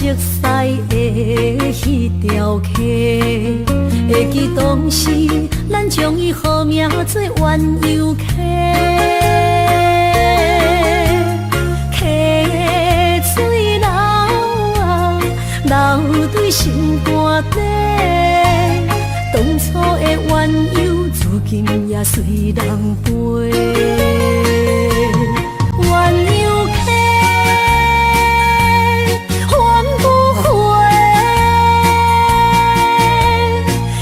熟悉的迄条溪，会记当时咱将伊号名做鸳鸯溪。溪水流啊，流对心肝底。当初的鸳鸯，如今也随人飞。鸳鸯溪，翻不回，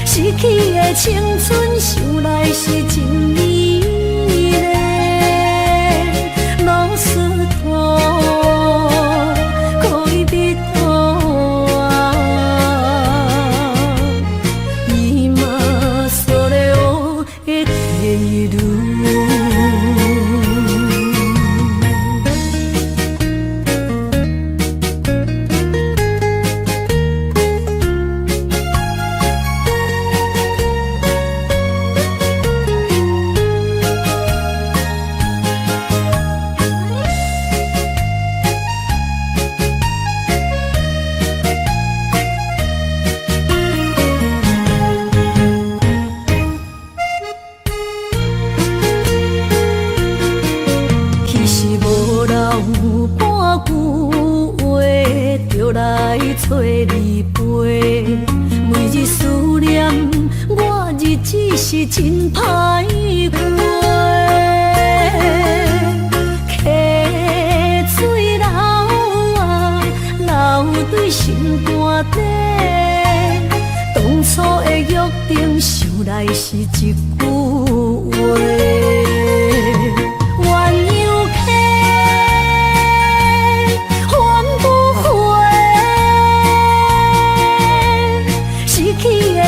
逝去的青春，想来是真美丽。老师徒，可以别途啊，伊嘛所了的地路。找你陪，每日思念，我日子是真歹过。溪水流啊，流对心肝底。当初的约定，想来是一句话。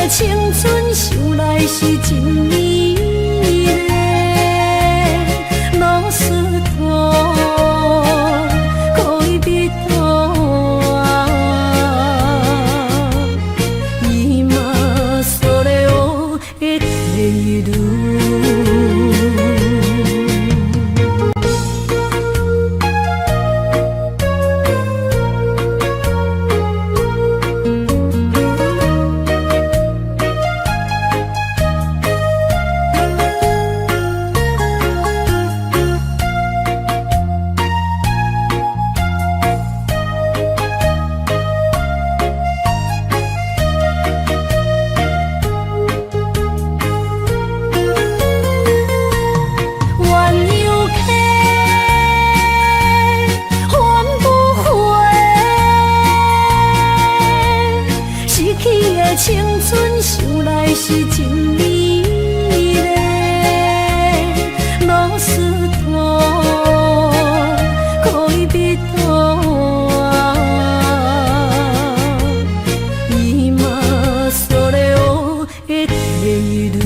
青春想来是真美丽，老师徒，可以别途啊，伊嘛所了的地路。青春想来是真美丽，老师徒，可以别途啊，伊嘛所了的地路。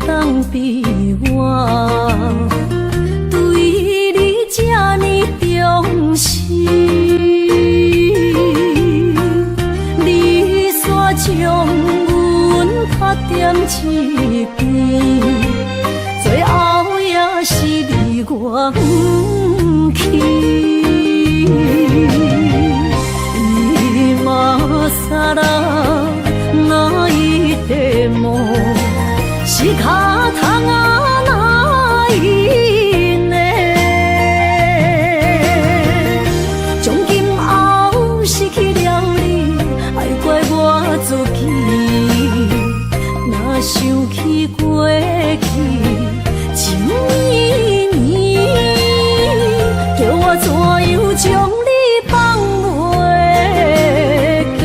当比我对你这呢重视，你煞将阮拍点一边，最后也是离我不去。今ら泣いても仕方がないね。從今後失去了你，愛怪我自己，去，情绵绵，叫我怎样将你放袂记？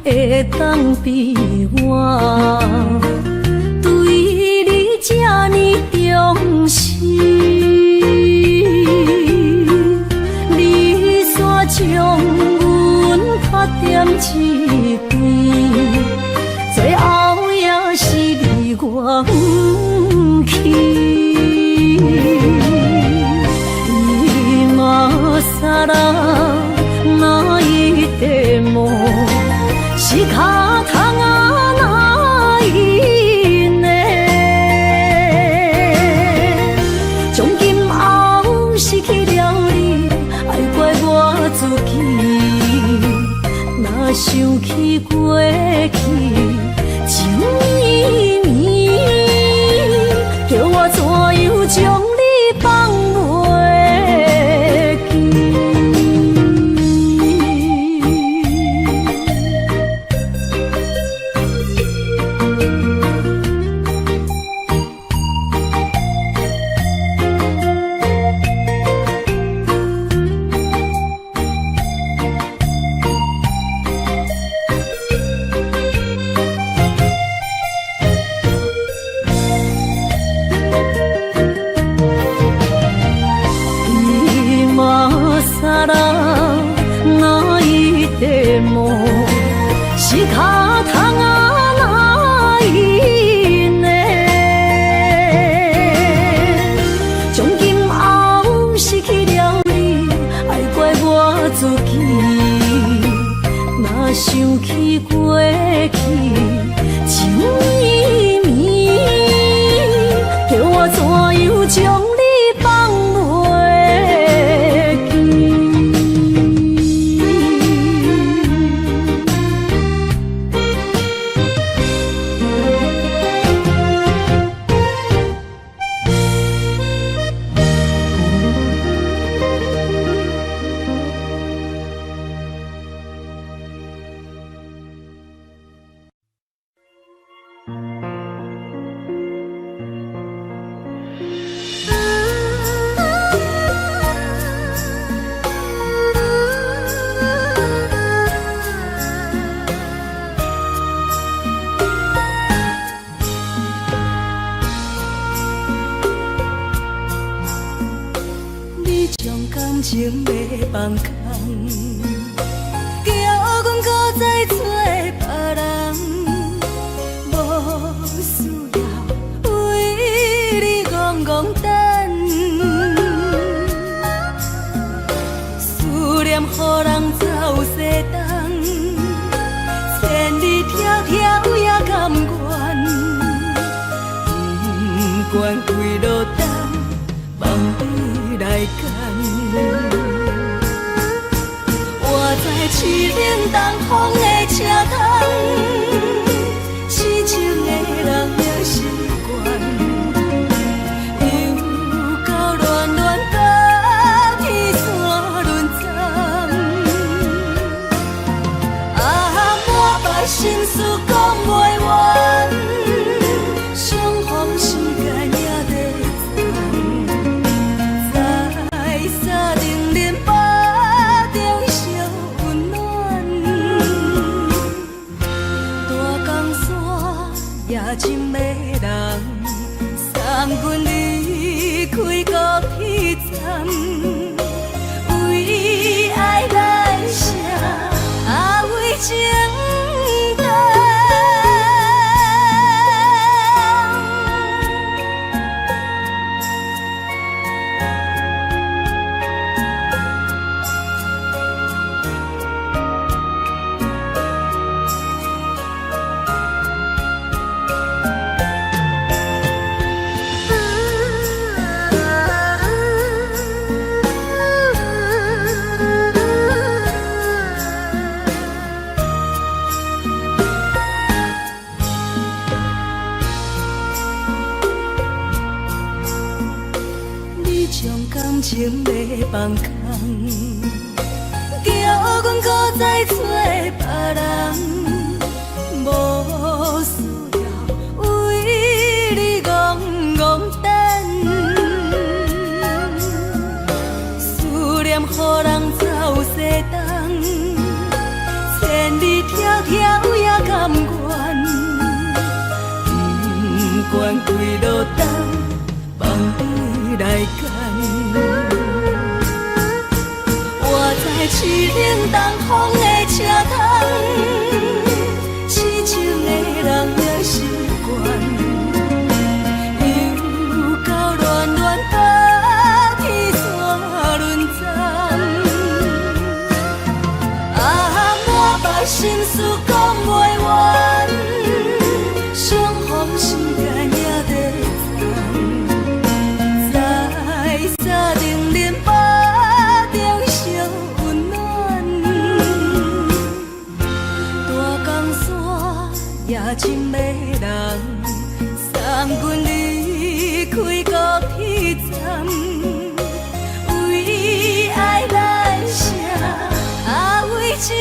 会当比我对你这呢重视，你煞将阮拍点一边，最后也是离我不去。今啦，那一地梦。是脚痛啊，哪伊呢？从今后失去了你，爱怪我自己。若想起过去，情绵绵，叫我怎样将你放袂记？是脚痛啊，哪伊呢？从今后失去了你，爱怪我自己。若想起过去，情绵绵，叫我怎样将你放袂记？感情要放空，叫阮搁再找别人，无需要为你戆戆等。思念予人走西东，千里迢迢也甘愿，不管几路灯，望你来干。我在凄冷东风的车窗，痴情的人也习惯，又到乱乱甲天线轮转。啊，满腹心事讲袂完，相逢时间也在等，在沙冷冷巴中烧温暖。大江山夜深的人，送阮离开高铁站，为爱来写为情长。情要放空，叫阮搁再找别人，无需要为你戆戆等，思念予人走西东，千里迢迢也甘愿，不管几路灯，放你来干。我在市顶东风的车窗，痴情的人的心愿，又到恋恋把天线轮转。满腹心事讲袂完，伤风心肝也在藏，在沙定林巴顶烧温暖，大江山也深迷人，送阮离开高铁站，为爱来写为情。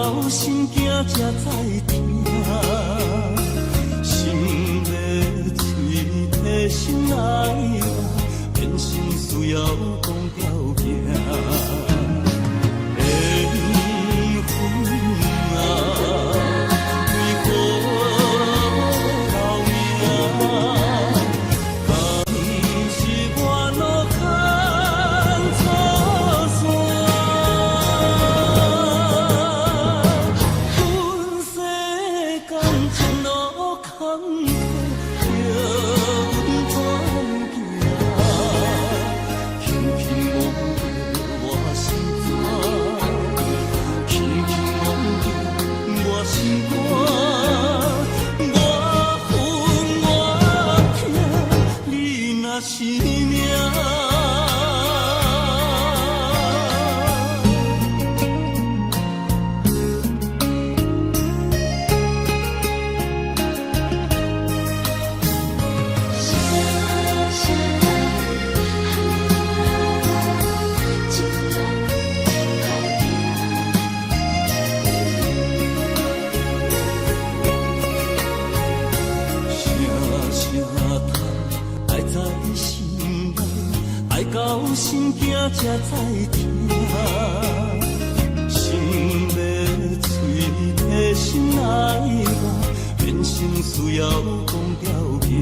到心惊才知疼，心要嘴提心爱我，变心需要讲条行。心惊才知疼，心要嘴提心爱我，变成需要讲条行。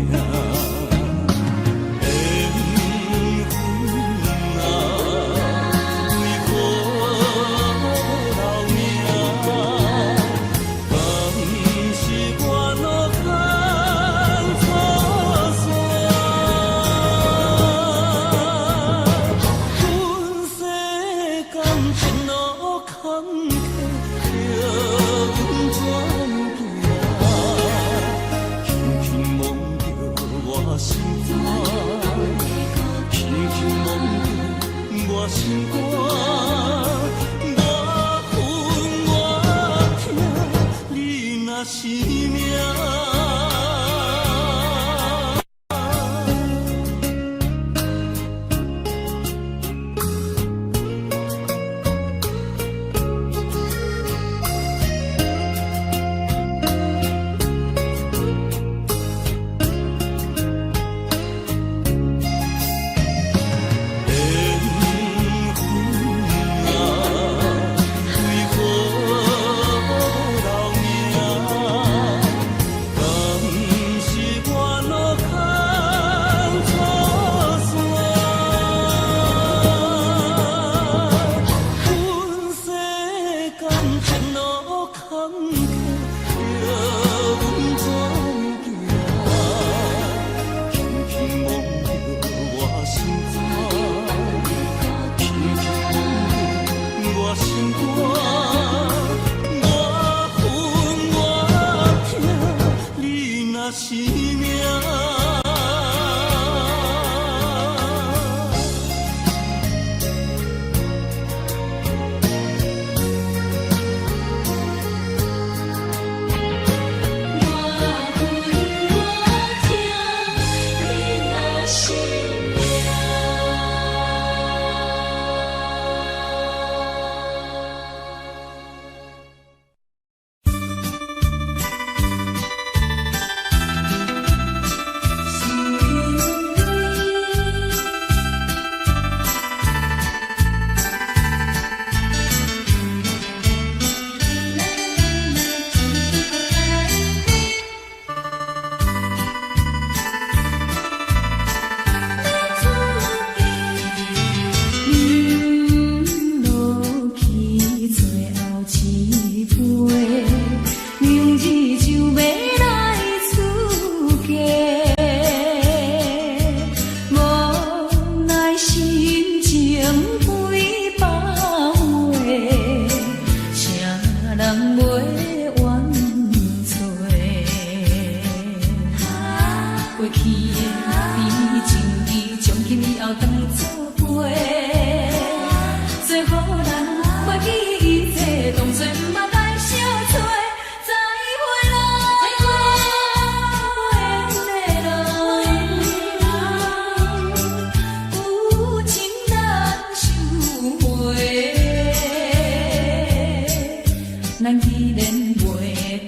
依然袂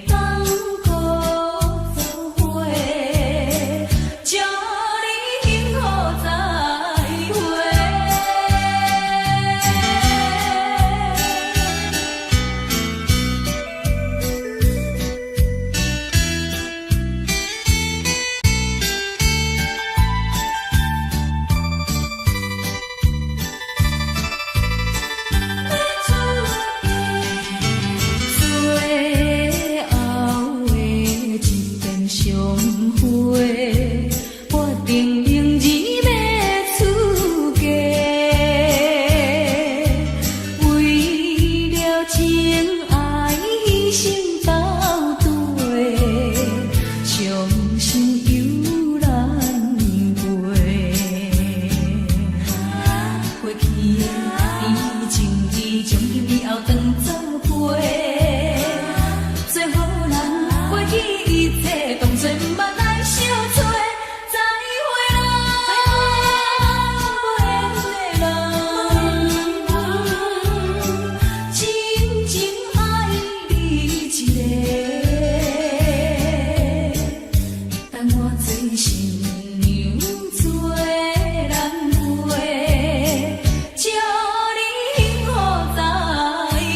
当搁走花，祝你幸福再会。最后的一遍相会，我定仍然要出家。为了情爱牺牲到底，伤心犹难过。过去的甜情意，从今以后当作陪。最好咱过去一切当作毋捌来相找。再会啦，真情爱你一个，等我做新娘做人陪，祝你幸福再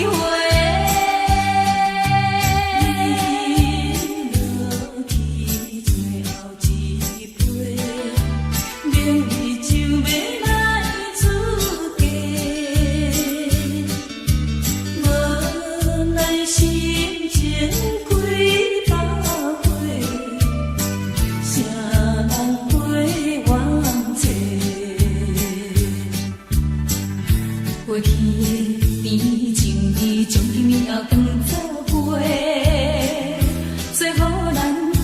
会。落去最后一杯，明日就要来出家，无奈心情几百回，谁人陪我坐？过去的甜情意，从今以后当作陪。最好咱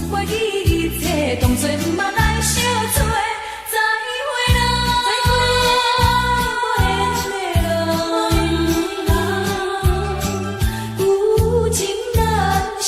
过去一切当作毋捌来相找。再会啦，有情难舍。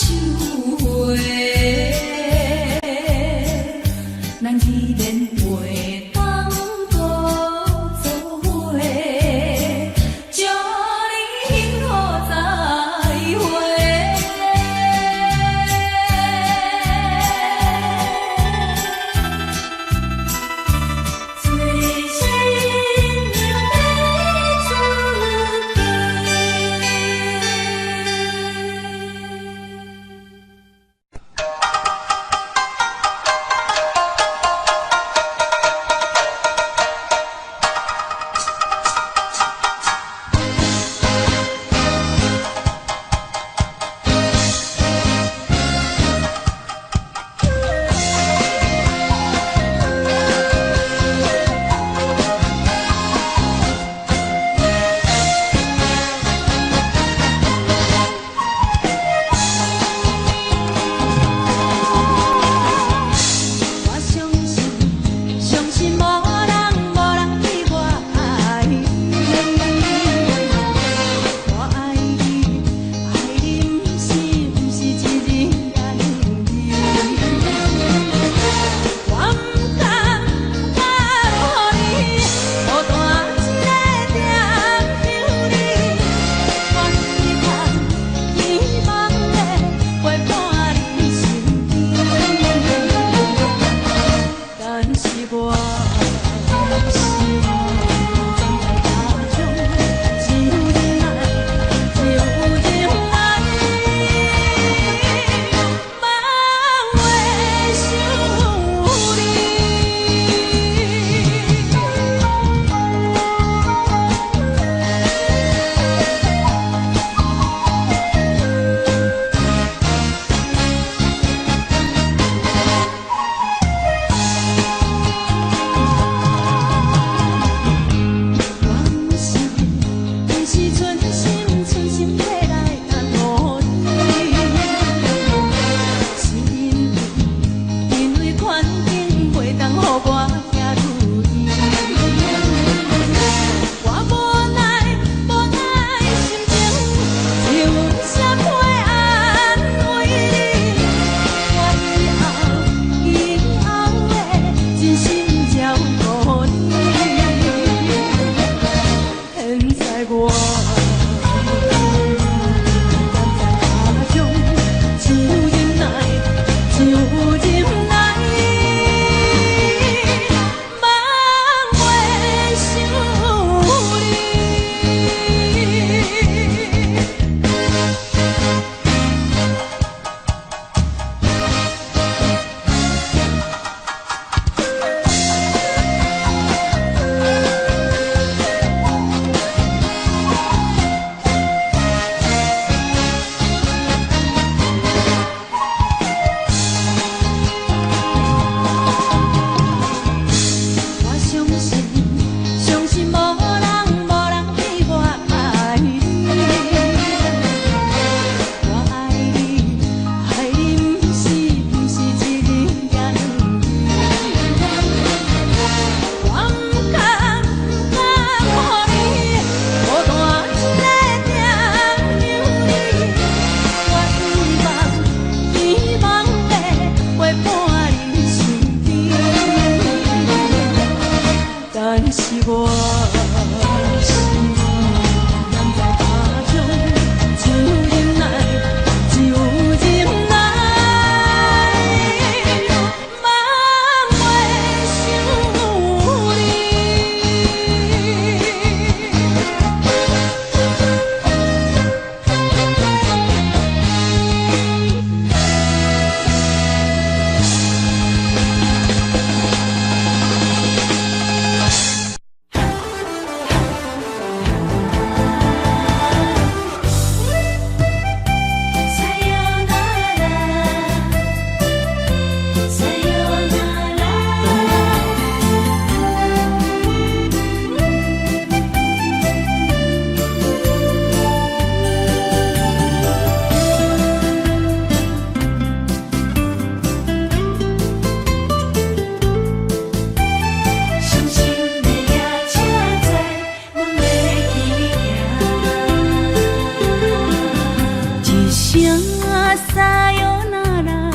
撒哟那拉，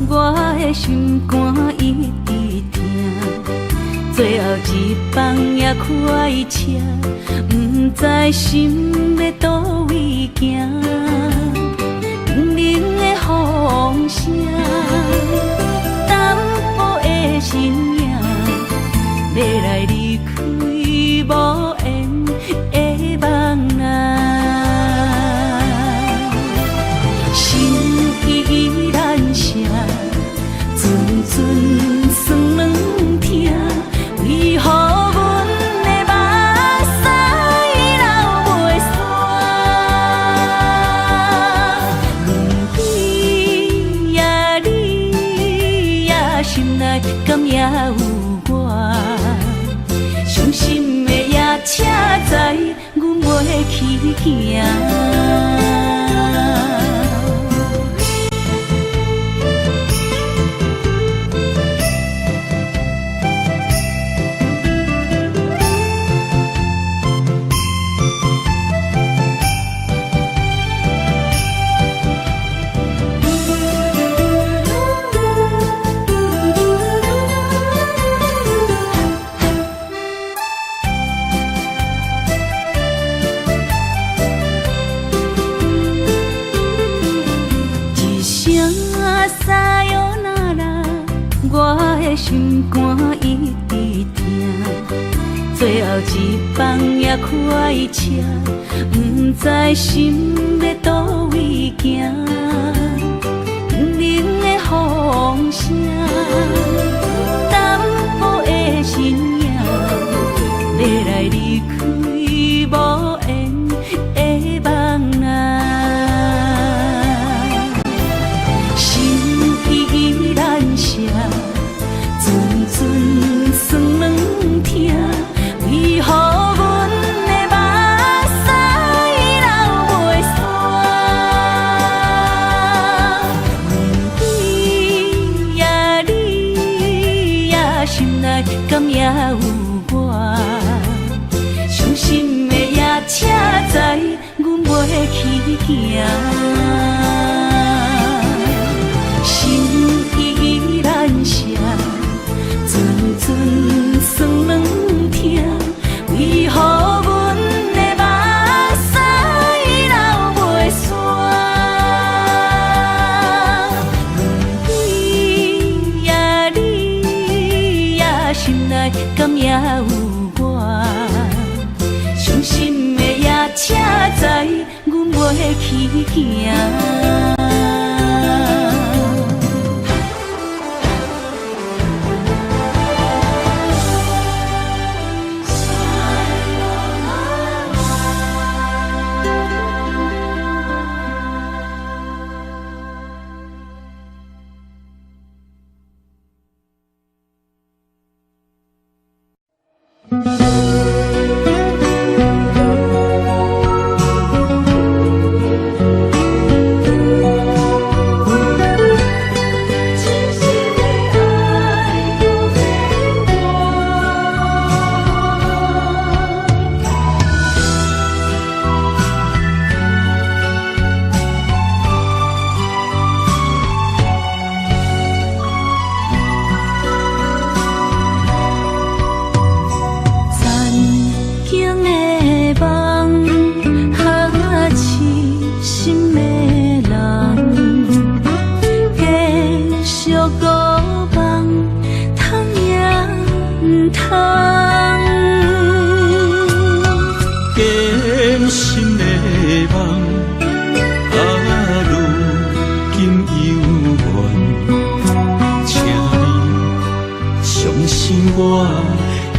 我的心肝一直痛。最后一班也开车，不知心要倒位行。冷冷的风声，淡薄的身影，要来离开无缘的梦啊。心依然舍，阵阵酸软痛，为何阮的目屎流袂煞？论比呀你呀，心内敢也有我？伤心的也请知，阮袂去行。撒哟那拉，我的心肝一直痛。最后一班也开车，不知心要倒位行。冷冷的风声，淡薄的身影，要来离开无缘的梦啊。依然舍，阵阵酸软痛，为何阮的目屎流袂煞？问你呀你呀，心内敢也有我？伤心的也请知，阮袂去行。依然舍，阵阵酸软痛，为何阮的目屎流袂煞？问你呀你呀，心内敢也有我？伤心的也请知，阮袂去行。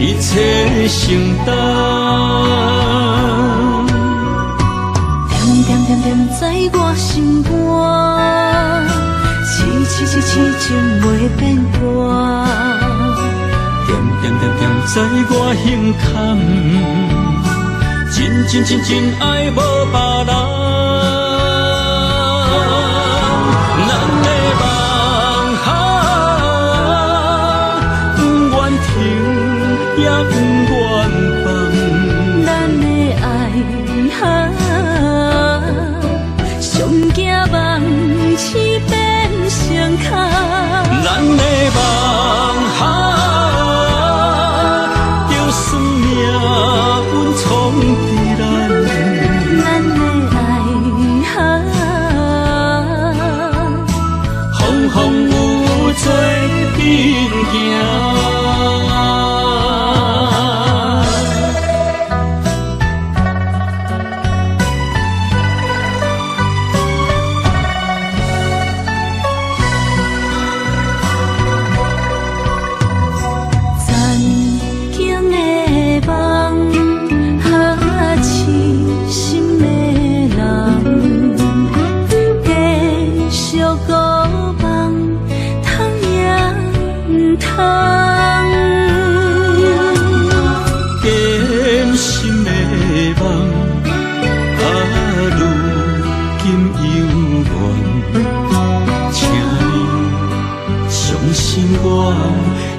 一切承担，点点点点在我心肝，痴情袂变卦，点点点点在我胸坎，真爱无别人。咱的梦不愿停，也不愿放。咱的爱上惊梦，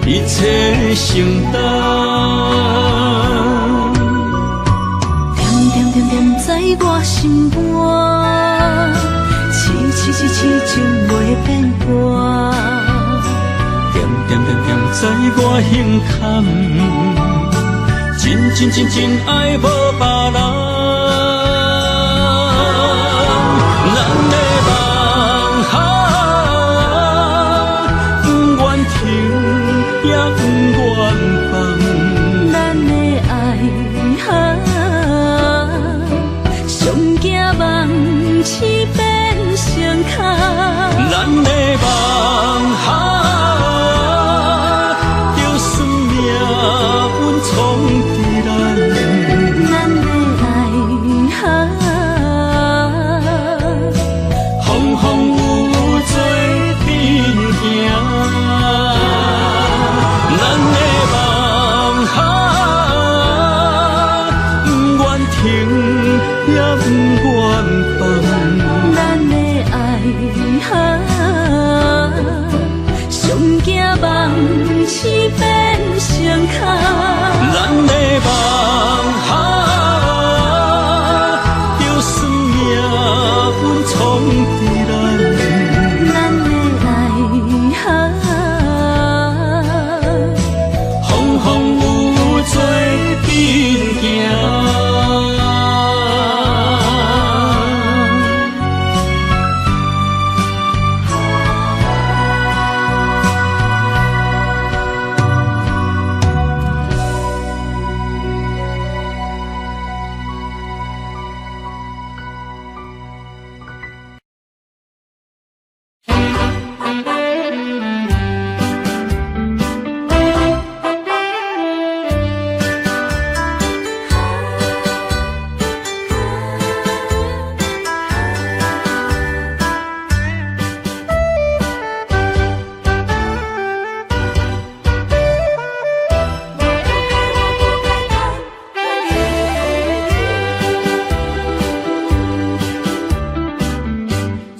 一切承担。点点点点在我心肝，痴痴痴情袂变卦。点点点点在我胸坎，真真真真爱无别人。咱的梦不愿停，也不愿放。咱的爱上惊梦痴变成空。咱的梦就算命运冲伫咱。咱的爱风风雨雨做阵行。咱的梦不愿停，也不愿放。咱的爱上惊梦痴变成空。咱的梦就算命运冲伫咱。咱的爱风风雨雨做阵行。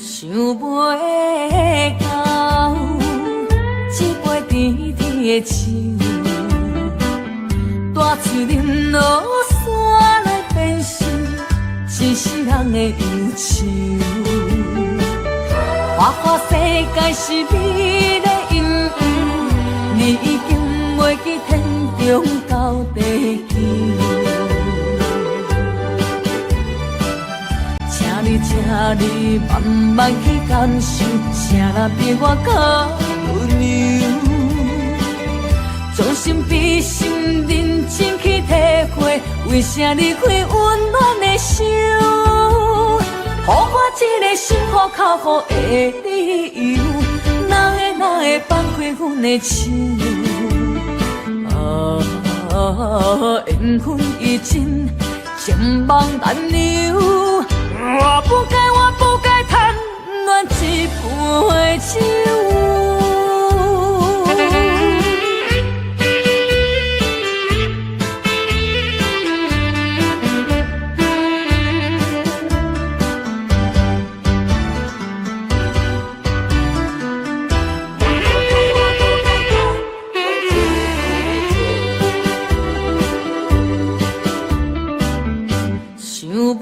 想袂到，一杯甜甜的酒，大嘴饮落山来变成一世人的忧愁。花花世界是美的阴影，你已经袂记天中到地球。请你慢慢去感受，啥比我较温柔？将心比心，认真去体会，为啥离开温暖的手？予我一个心苦靠乎的理由，哪会放开阮的手？缘分已尽，情梦难留。我不该贪恋一杯酒。想袂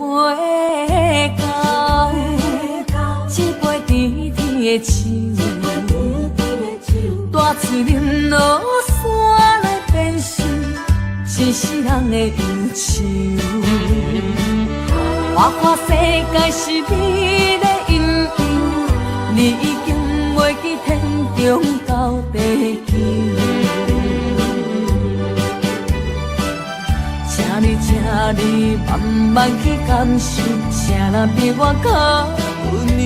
到，一杯甜甜的酒，大嘴饮落山来变成一世人的忧愁。花花世界是美的阴影，你已经袂记天中到地球。请你慢慢去感受，啥比我较温柔？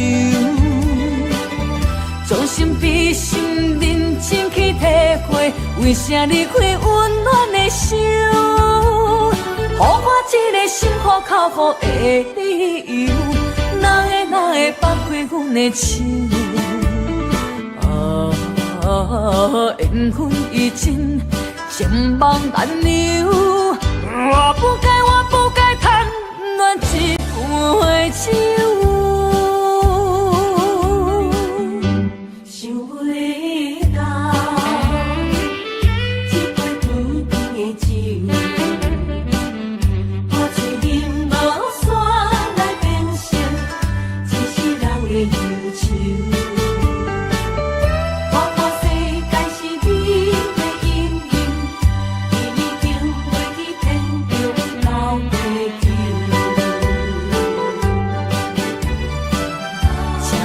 将心比心，认真去体会，为啥离开温暖的手？予我一个心苦靠乎的理由，哪会放开阮的手？缘分已尽，情梦难留。我不该贪恋一杯酒。想袂到，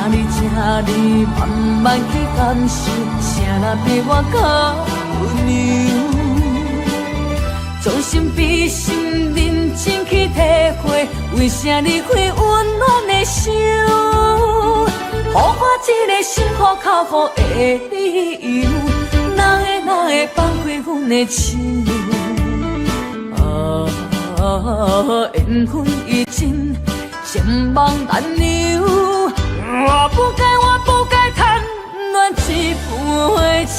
哩这哩慢慢去感受，啥人比我较温柔？将心比心，认真去体会，为啥离开温暖的手？予我一个心苦口苦的理由，哪会放开阮的心路？缘分已尽，情网难留。我不该贪恋一杯酒。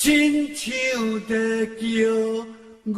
亲像在叫我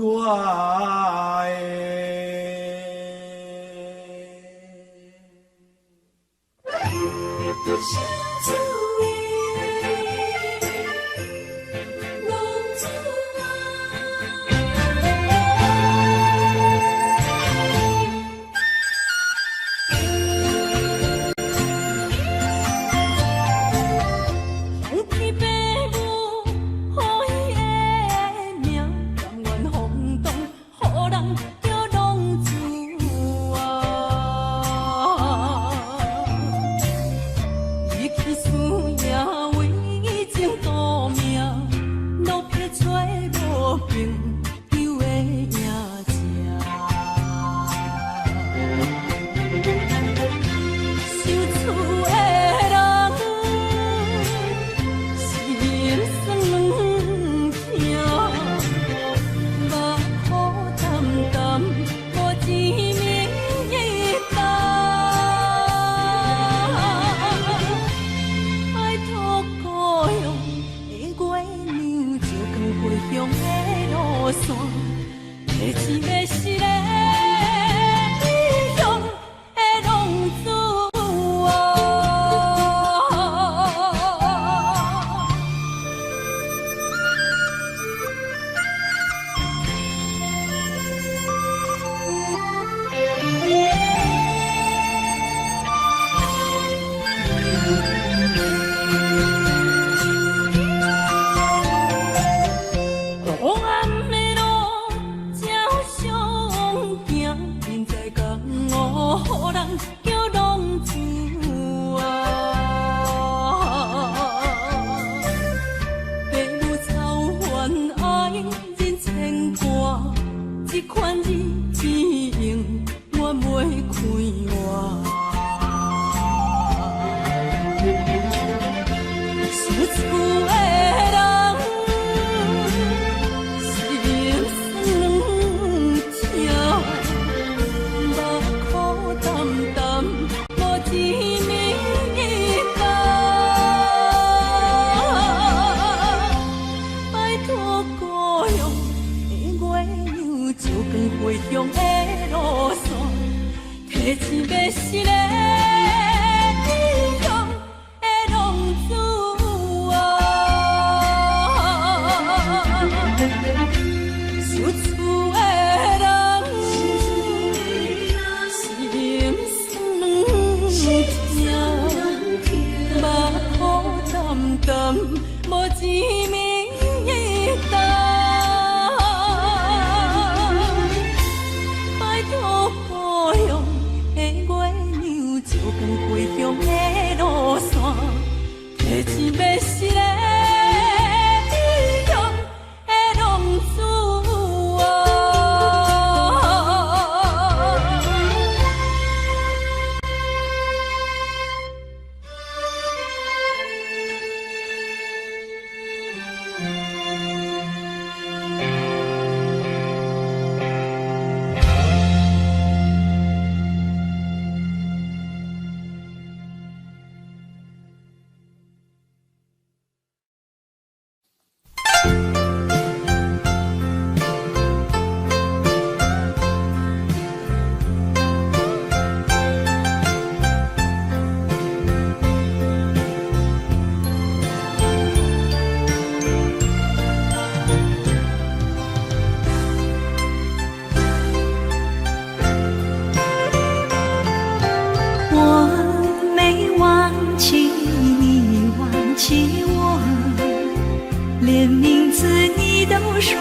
连名字你都说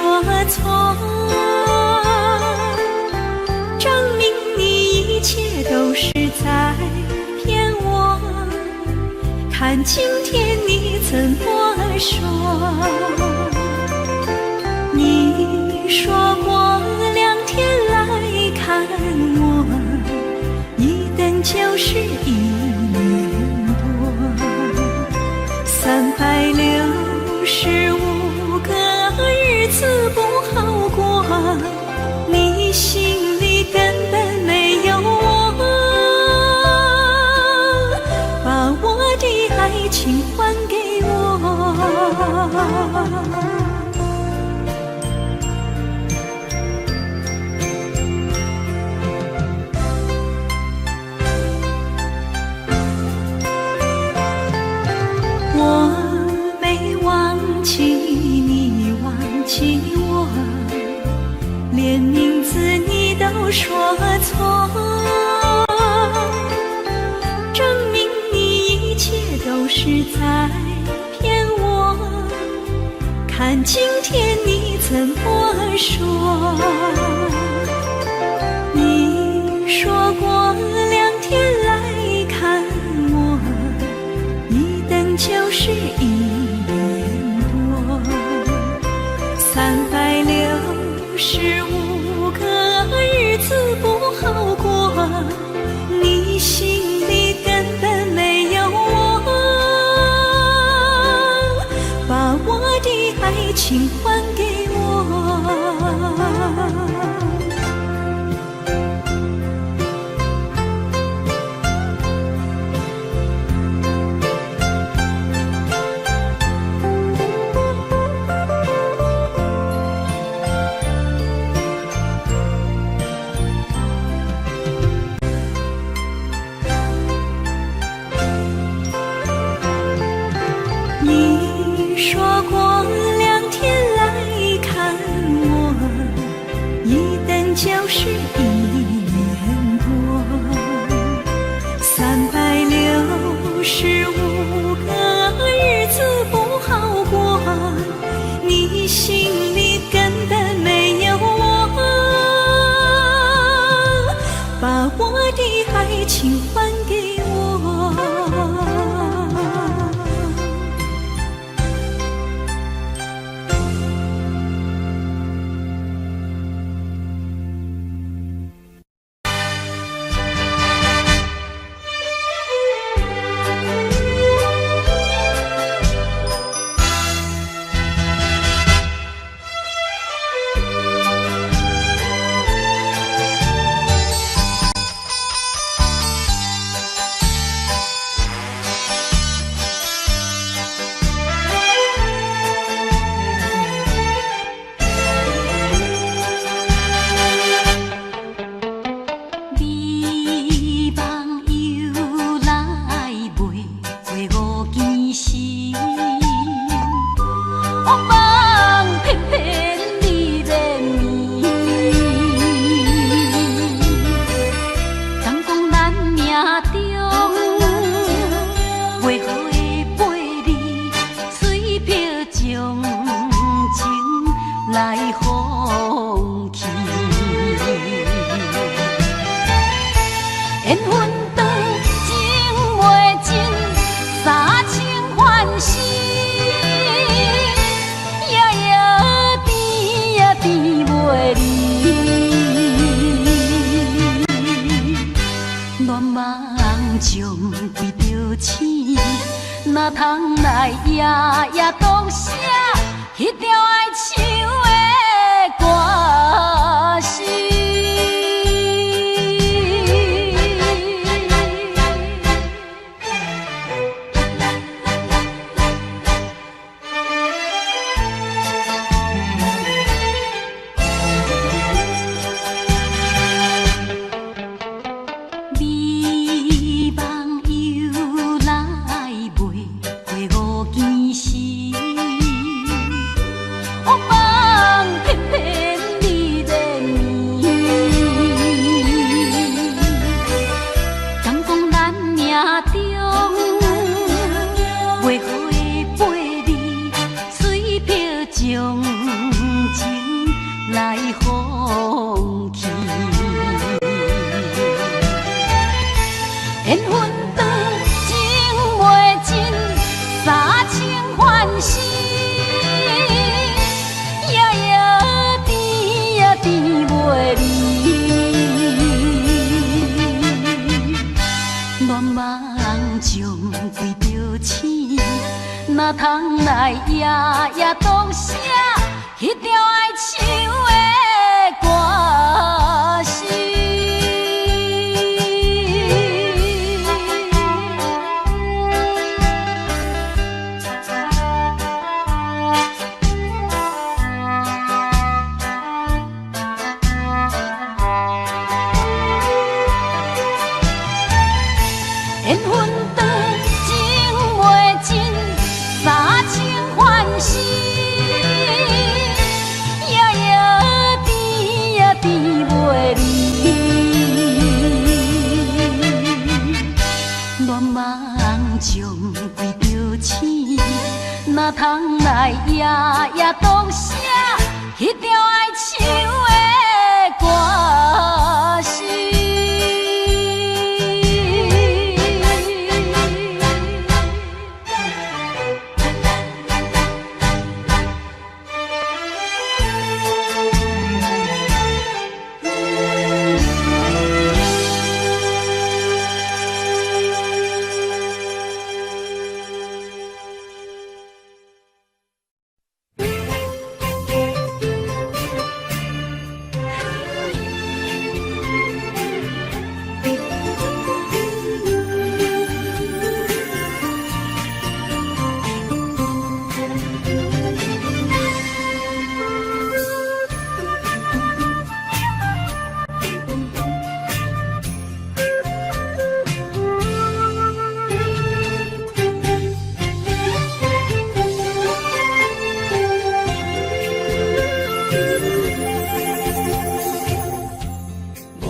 错，证明你一切都是在骗我。看今天你怎么说？你说过2天来看我，一等就是1年多，365个日子不好过，你心里根本没有我，把我的爱情还给我。我没忘记你忘记我，连名字你都说错，证明你一切都是在骗我。看今天你怎么说？你说过2天来看我，一等就是1年多，365个日子不好过，你心里根本没有我，把我的爱情还给我。你说过2天来看我，一等就是1年多，365个日子不好过，你心里根本没有我，把我的爱情还给我。哪通来夜夜读写迄条爱唱的歌词？为何会背你随便将情来放弃。缘分长情袂尽，三情换死，夜夜甜也甜袂离。恋梦将规着醒，哪通来夜夜读写迄条爱唱的歌词？缘分长情袂尽，三情换死，夜夜甜也甜袂离。恋梦将规着醒，哪通来夜夜读写迄条爱唱的歌词？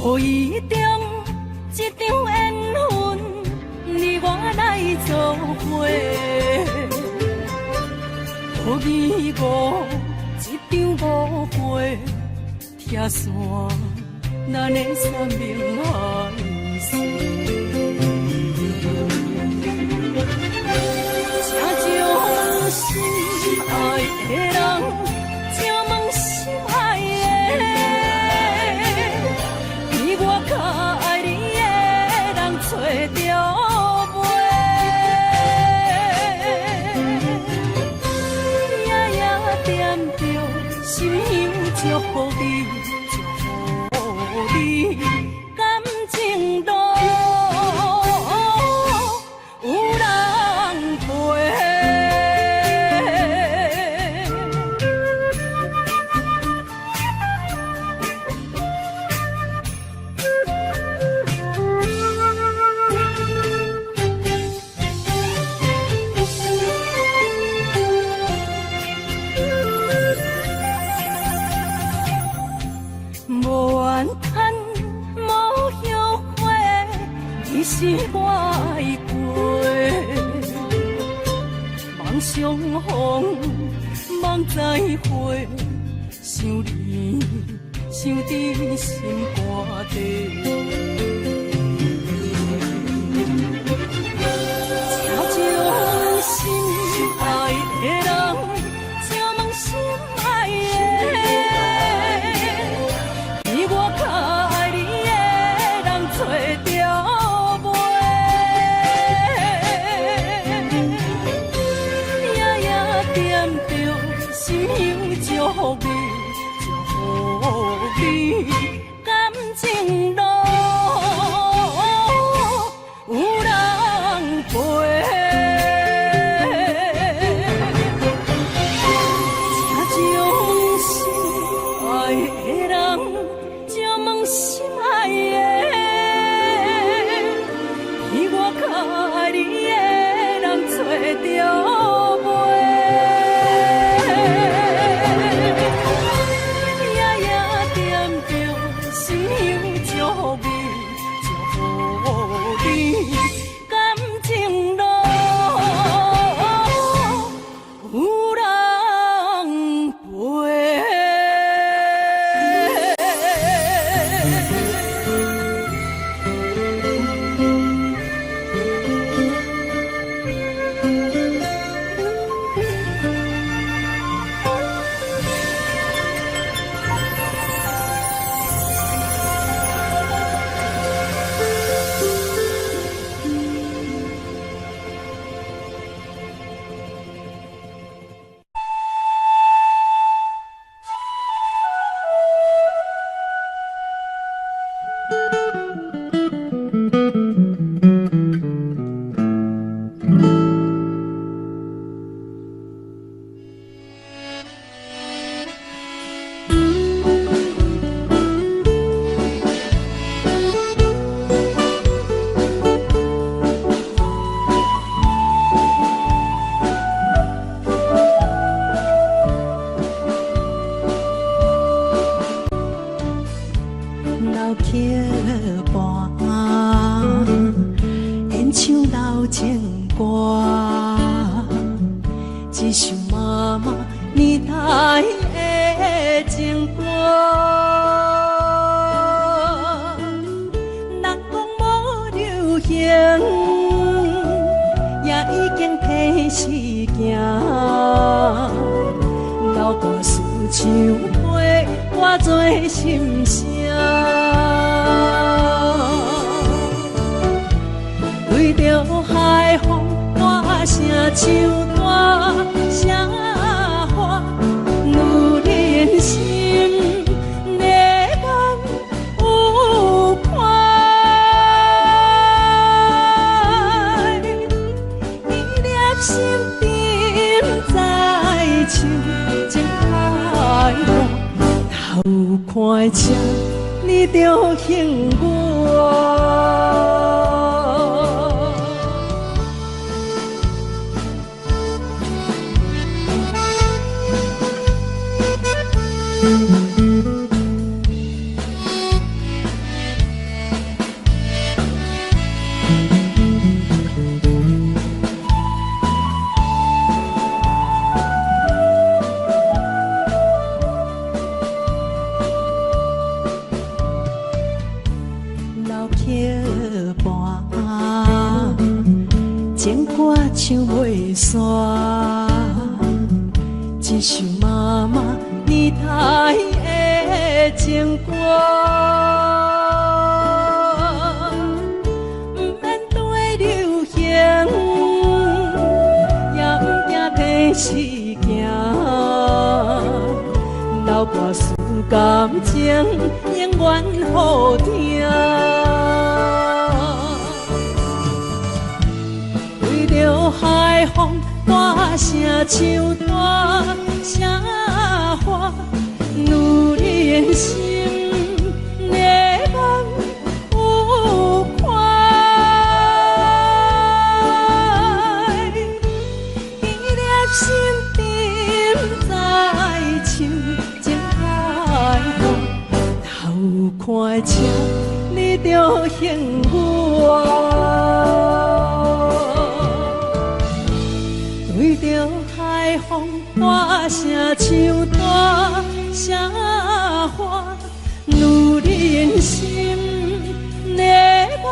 无意中一场缘分，你我来作伙。无意误一场误会，拆散咱的三明海誓。请将心爱的人，请问心爱的。我较爱你的人找着袂，夜夜惦着心香祝福你，祝福你感情路有人陪。无怨叹，无后悔，你是我的过。梦相逢，梦再会，想你，想伫心肝底。请将心爱的人，请问心爱的。我较爱你的人找着袂，夜夜惦着心香祝福你，祝福你感情路有人陪。心爱的，你我较爱你的人找着袂，夜夜惦着心香祝福流大思像花，我做心声。对着海风大声唱大声话，女人心热望有快，伊粒心沉在唱情海浪，头看车你着幸我。老桥畔，情歌唱袂煞，一首妈妈年代的情歌，不免对流行，也不惊天时行，流歌思感情永远好听。对着海风大声唱大声话，女人心热望有快，伊粒心沉在唱情海浪，头看车你着幸我。对着海风大声唱大声话，女人心热望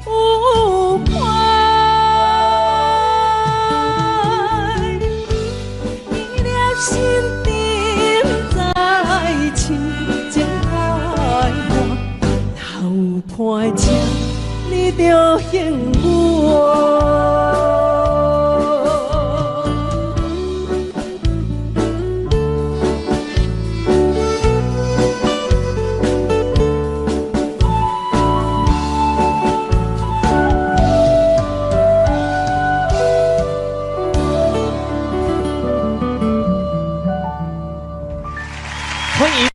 有快，伊粒心沉在唱情海浪，头看车你着幸我。欢迎。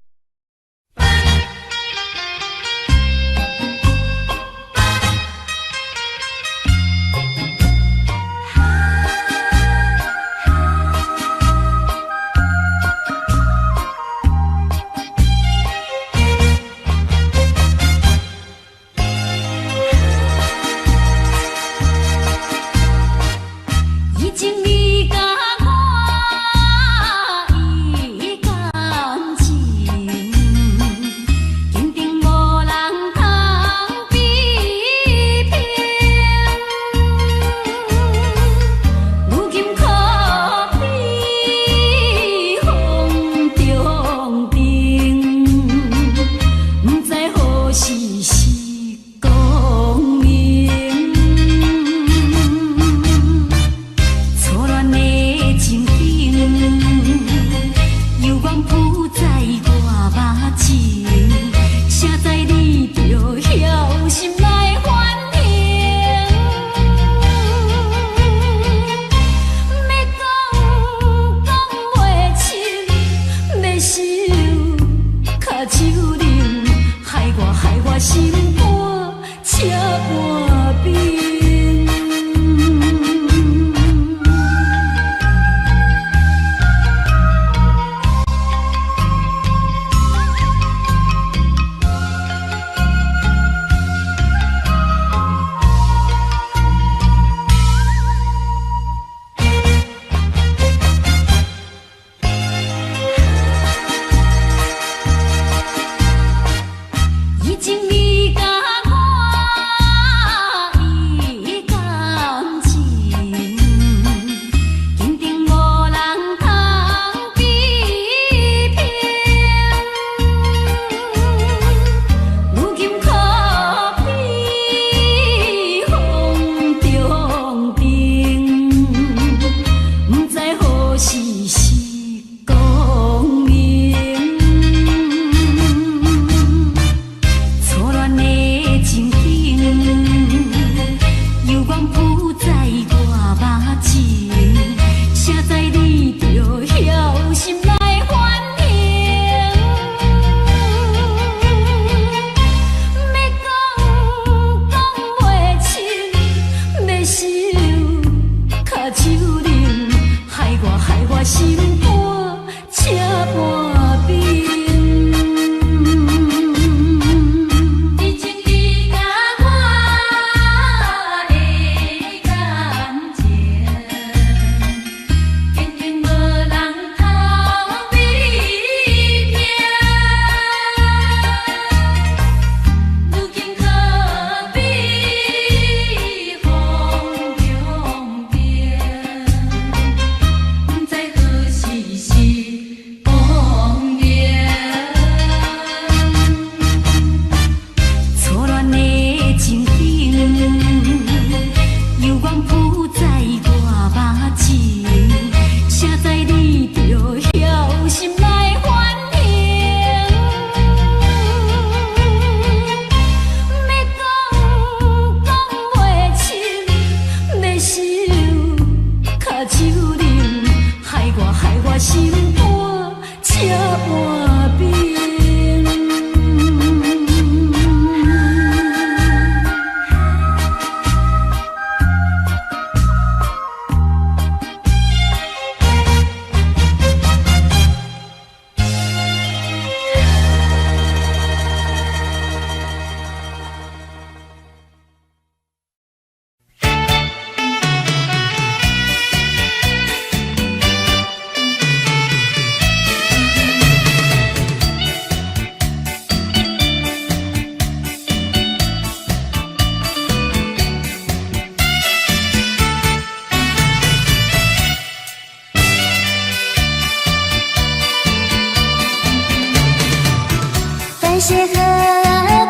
谢河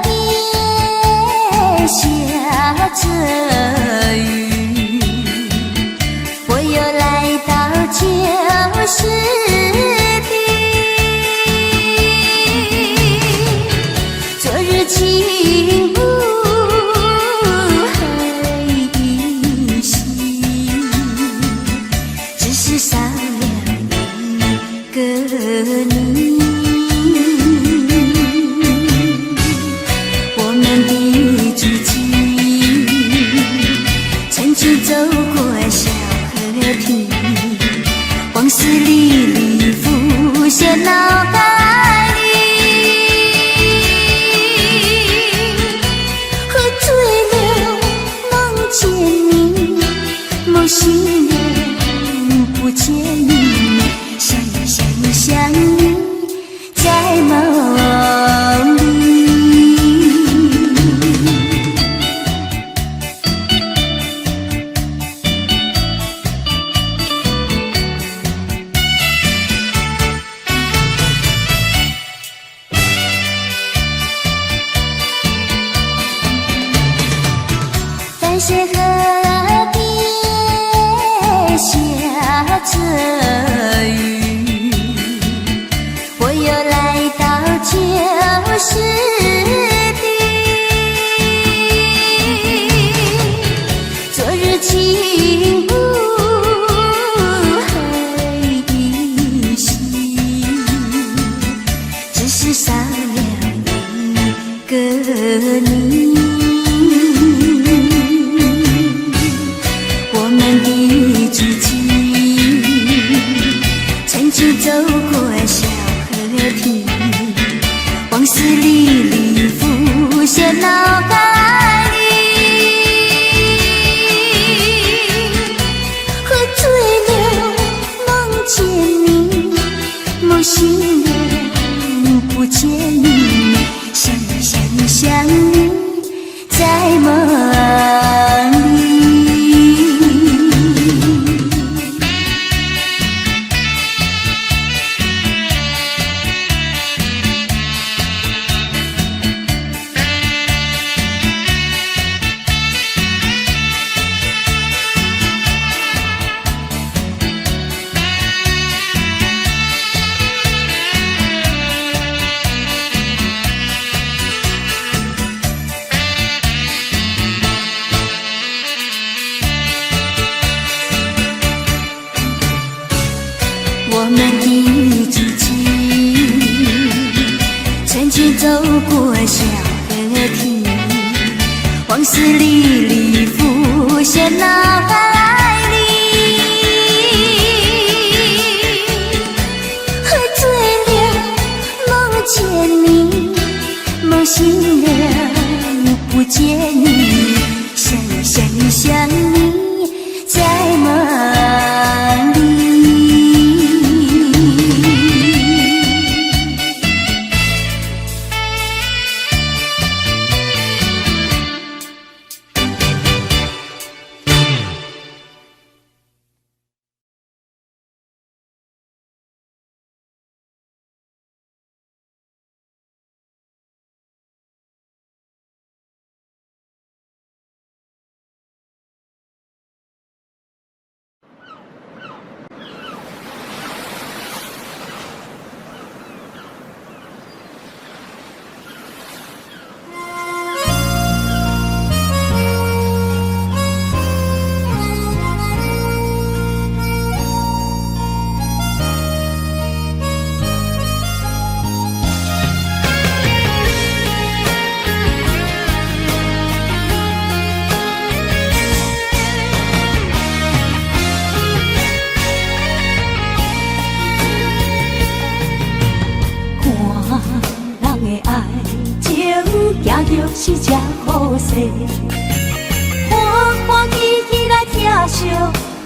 边下着雨，我又来到旧时地。昨日情不还依稀，只是少了一个你。走过小河堤，往事历历浮现脑海里。喝醉了梦见你，梦醒了不见你，想你想你想你在梦里。淡水河边下着雨，我又来到旧时地。昨日情不还依稀，只是少了一个你。曾经走过小河堤，往事历历浮现脑海里。喝醉了梦见你，梦醒了不见你，想你想你想你在梦里。我们的足迹，曾经走过小河堤，往事历历浮现脑海里。喝醉了梦见你，梦醒了不见你，想你想你想你在梦里。是这好势，欢欢喜喜来听相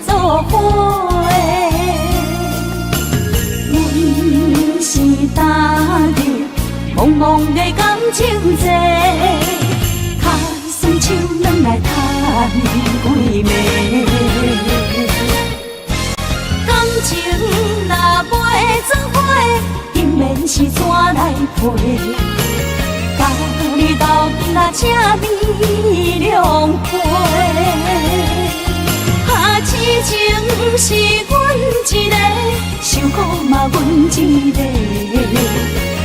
作伙的。阮是踏入茫茫的感情债，脚酸手软来叹几暝。感情若袂做伙，今免是怎来陪？这美良陪。痴情是阮一个，受苦嘛阮一个，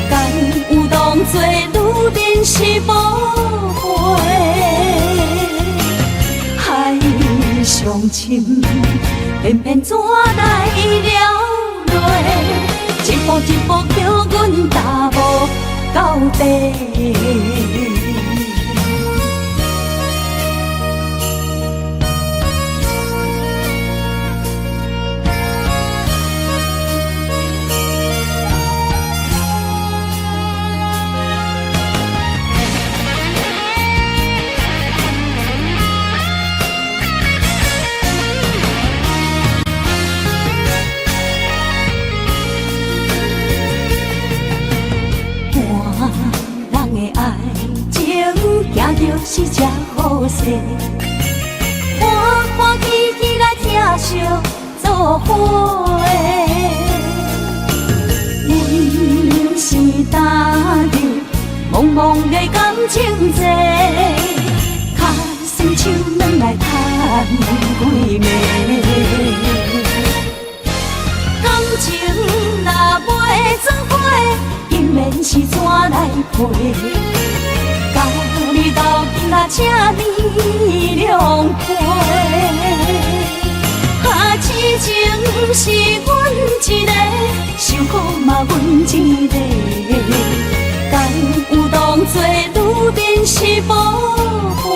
敢有当作女人是无悔？海上深，偏偏怎来了落？一步一步叫阮踏无到底。行就是这好势，欢欢喜喜来疼惜做伙的。阮是踏入茫茫的感情债，脚酸手软来叹几暝。感情若袂转花，永远是怎来陪？到你斗阵啊，这美良陪。痴情是阮一个，受苦嘛阮一个，敢有当作女人是无悔？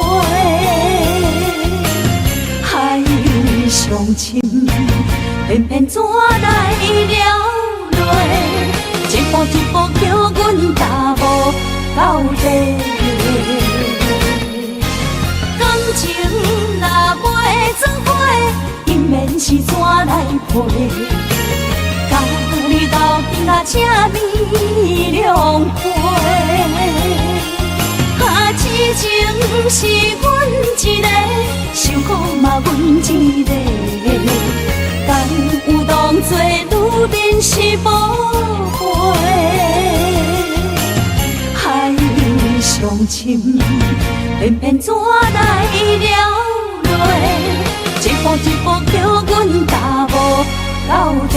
海上深，偏偏怎来了落？一步一步叫阮踏无到底。感情若袂转花，永远是怎来陪？甲你斗阵啊，这美良陪。痴情是阮一个，受苦嘛阮一个，敢有当作女人是无悔？海上深，偏偏怎来了落？一步一步叫阮踏无到底。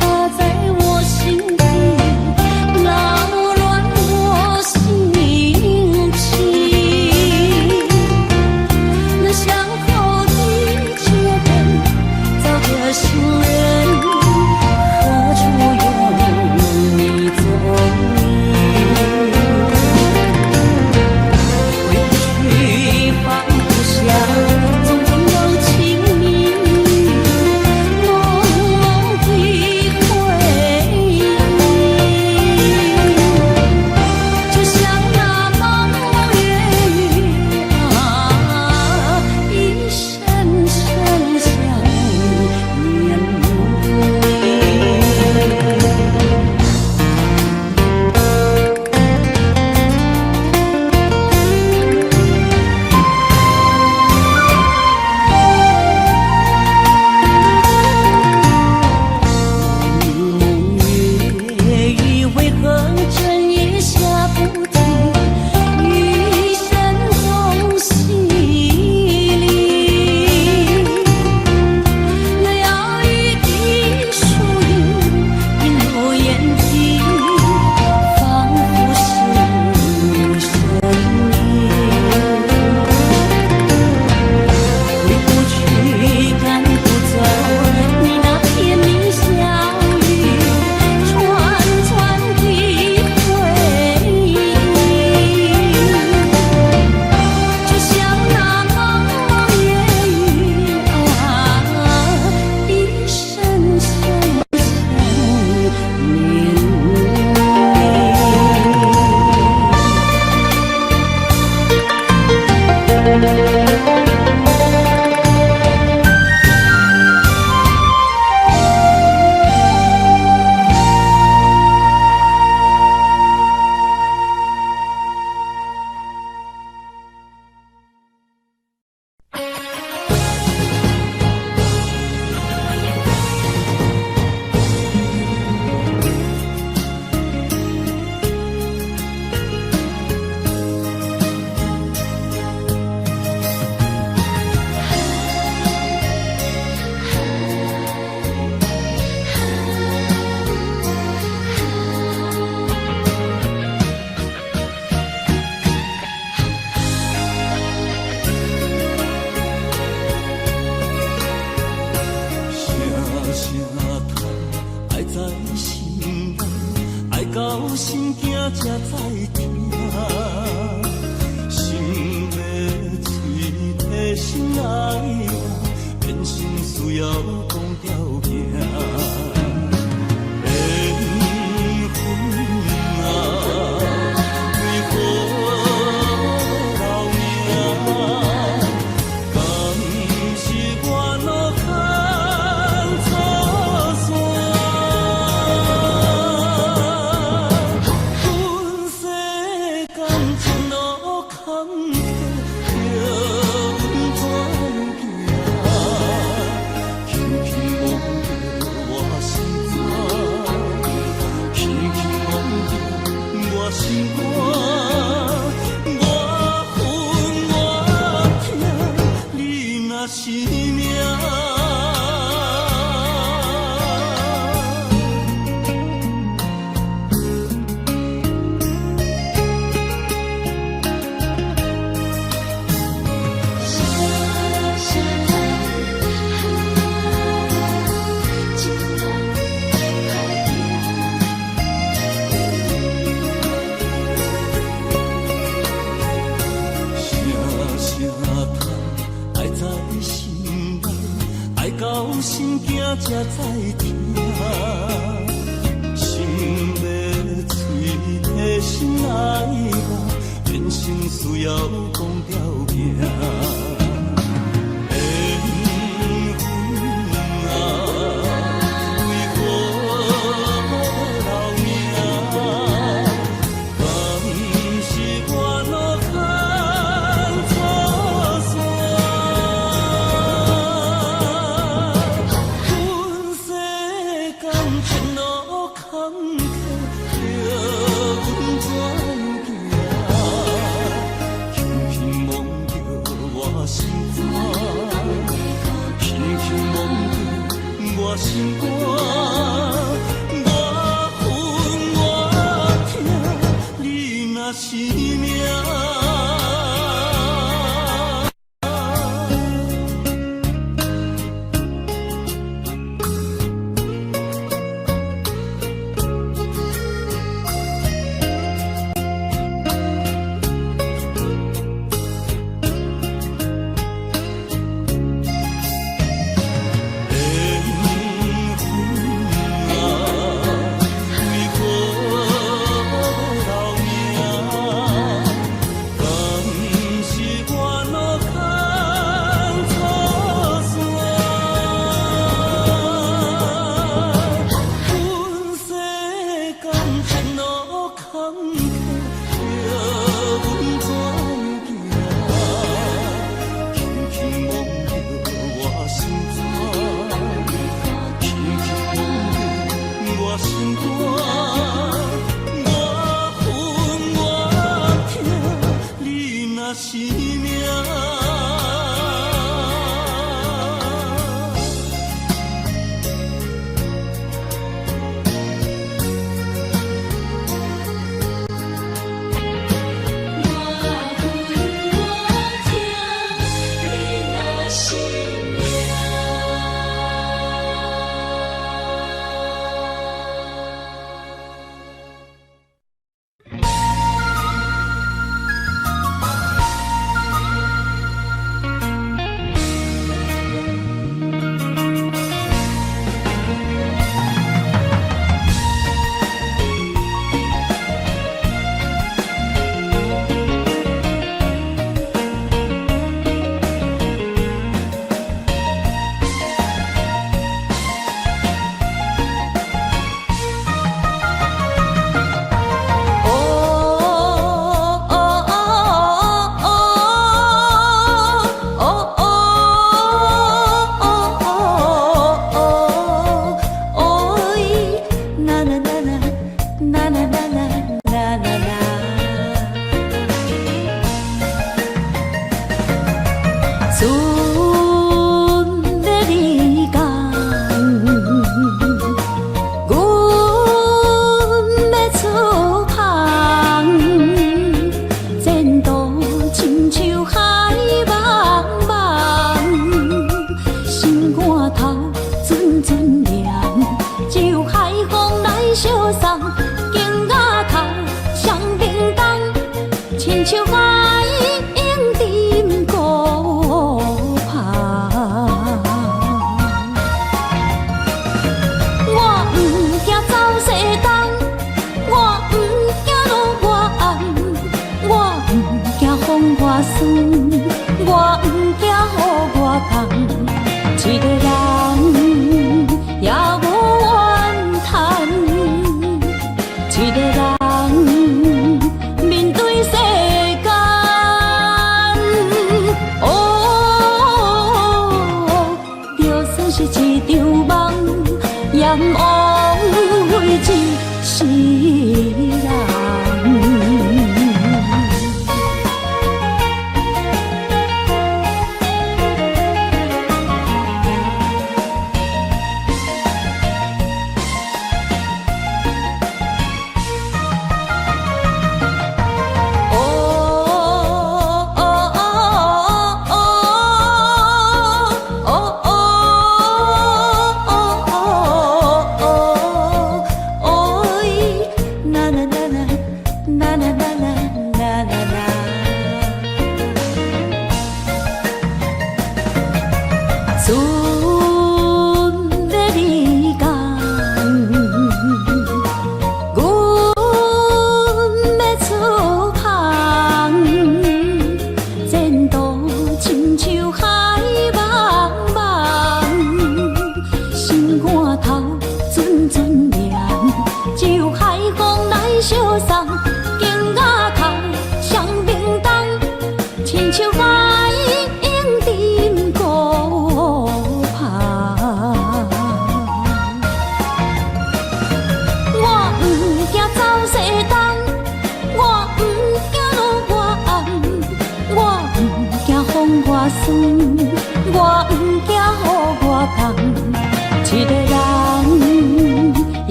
打在我心底，扰乱我心情。那巷口的街灯，早着行人，何处有你踪影？回不去，放不下，种种有情意，朦胧的回忆，就像那茫茫月雨啊，一声声想念你。蒙月雨，为何整夜下不停？雨声中淅沥，那摇曳的树影映入眼睛，仿佛是你身影。回不去，赶不走你那甜蜜笑语，串串的回忆，就像那茫茫夜雨啊，一声声想念你。到心惊才知听，心要嘴替心来听，变心需要讲条件。缘分啊，为何留名？敢是我路牵错线？阮世间前路坎坷，叫阮怎行？轻轻摸着我心肝，轻轻摸着我心肝，我恨我痛，你若是命。到心惊才知听，心要嘴替心来话，变心需要讲条件。心肝。是命。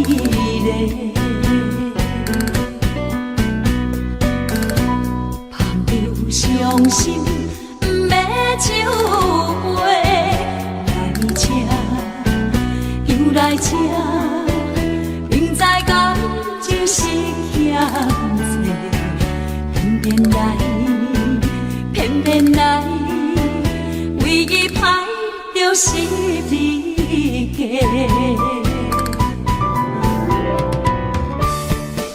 个，捧着伤心不要酒杯，来吃又来吃，明知感情是险多，偏偏来，唯一歹就是你家。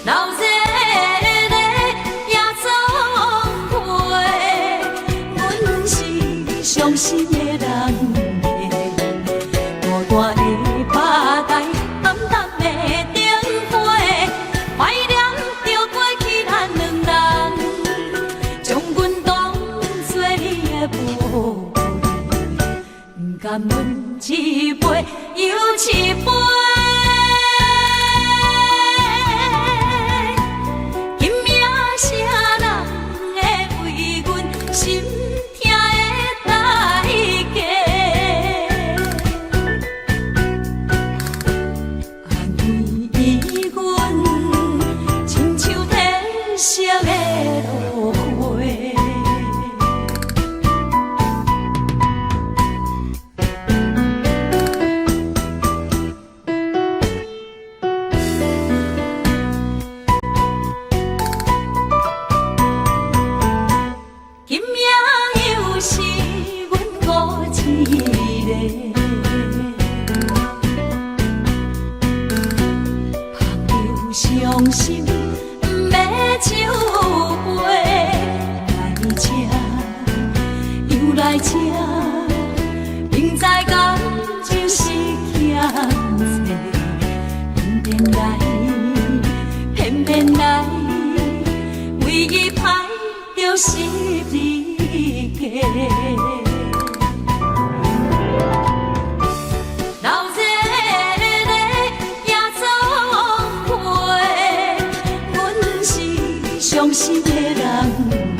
老热热也总陪，阮是伤心的人家，大大的巴台，暗淡的灯花，怀念着过去咱两人，将阮当作你的宝贝，不甘阮一杯又一杯。心痛的代价，安慰阮，亲像天色的落花。伤心不要酒杯，来吃又来吃，明知感情是险多，偏偏来，唯一歹就是你家。伤心的人家，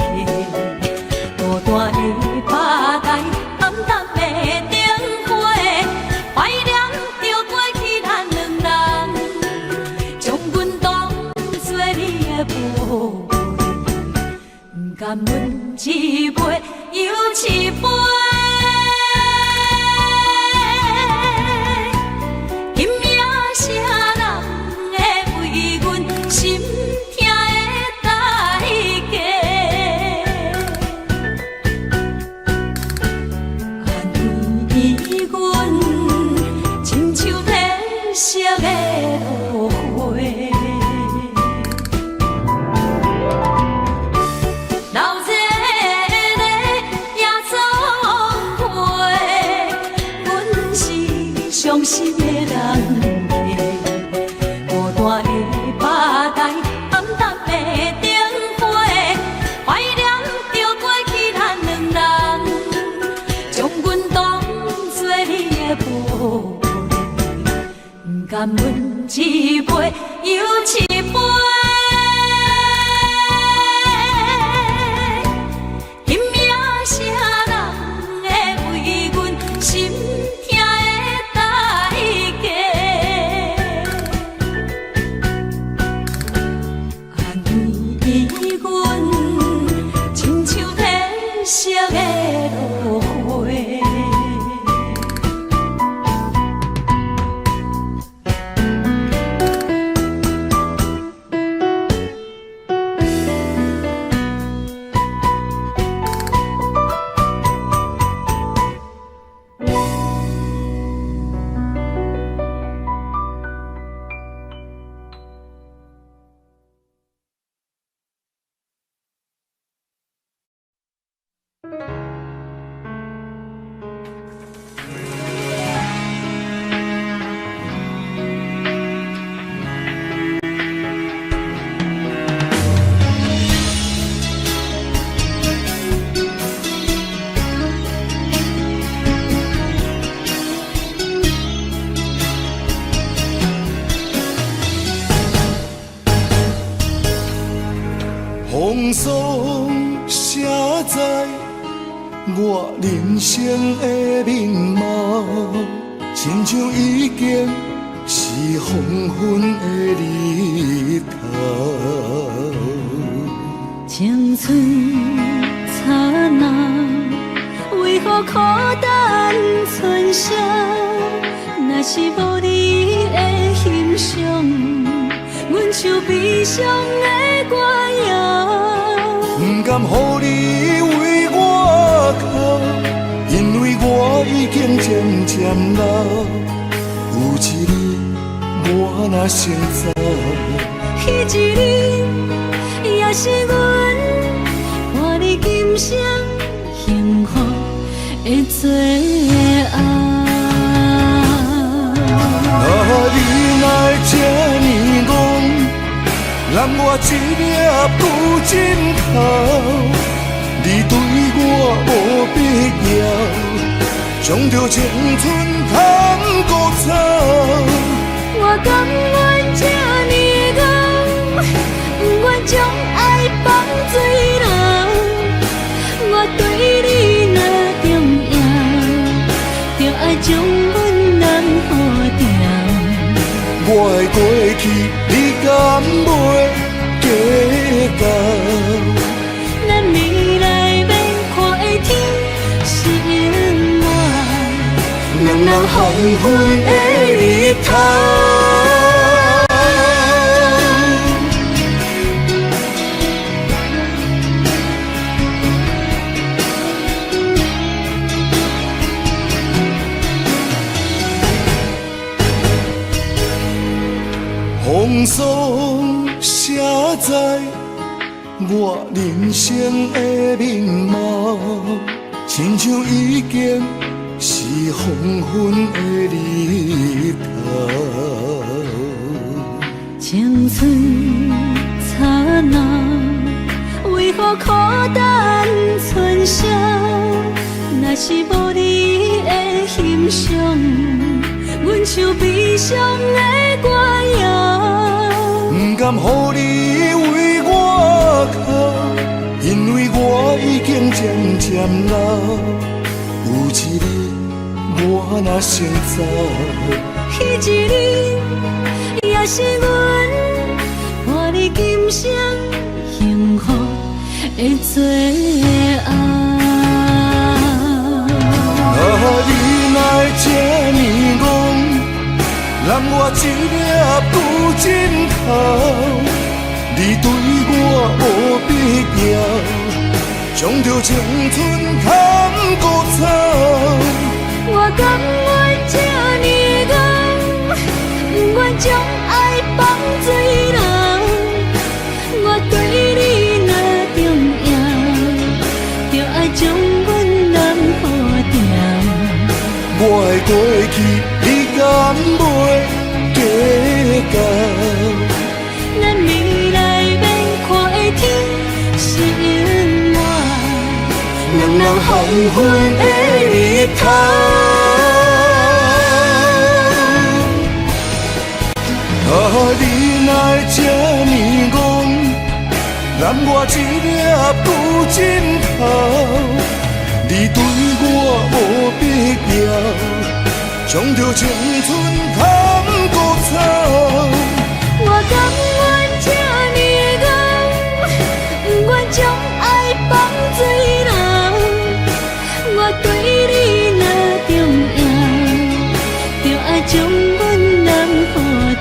大大的巴台，暗淡的灯花，怀念着过去咱两人，将阮当作你的宝贝，不甘阮一杯又一杯。色的落花，老热热也总陪，阮是伤心的人家，大大的巴台，暗淡的灯花，怀念着过去咱两人，将阮当作你的宝贝。甘阮一杯又一杯，拼命啥人会为阮心痛的代价？安慰阮，亲像天色的落花。风霜写在我人生的面貌，亲像已经是黄昏的日头。青春刹那，为何孤单剩下？若是无你的欣赏，阮像悲伤的歌谣。不甘予你为我哭，因为我已经渐渐老。有一日我若先走，彼一日也是阮伴你今生幸福的最后。你若会这呢戆，揽我一粒不枕头，你对我无必要，将着青春通搁走。我甘愿这呢戆，不愿将爱放水流。我对你若重要，就爱将阮人付掉。我的过去，你敢袂计较？咱未来免看的天是永远，两人黄昏的日头。风霜写在我人生的面貌，亲像已经是黄昏的日头。青春刹那，为何孤单剩下？若是无你的欣赏，阮像悲伤的歌谣。不甘予你为我哭，因为我已经渐渐老。有一日我若先走，彼一日也是阮伴你今生幸福的最后。你若会这呢戆，揽我一粒不枕头，你对我无必要，将着青春通搁走。我甘愿这呢戆，不愿将爱放水流。我对你若重要，就爱将阮人付掉。我的过去，你敢袂计较？咱未来免看的天是永远，两人黄昏的日头。你若会这呢戆，揽我一粒不枕头，你对我无必要，将着青春通搁走。我甘愿这呢戆，不愿将爱放水流。我对你若重要，就爱将阮人付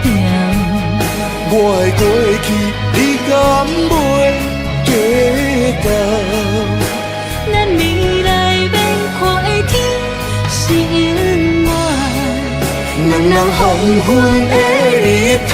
掉。我的过去，你敢袂计较？咱未来免看的天是永远，两人黄昏的日头。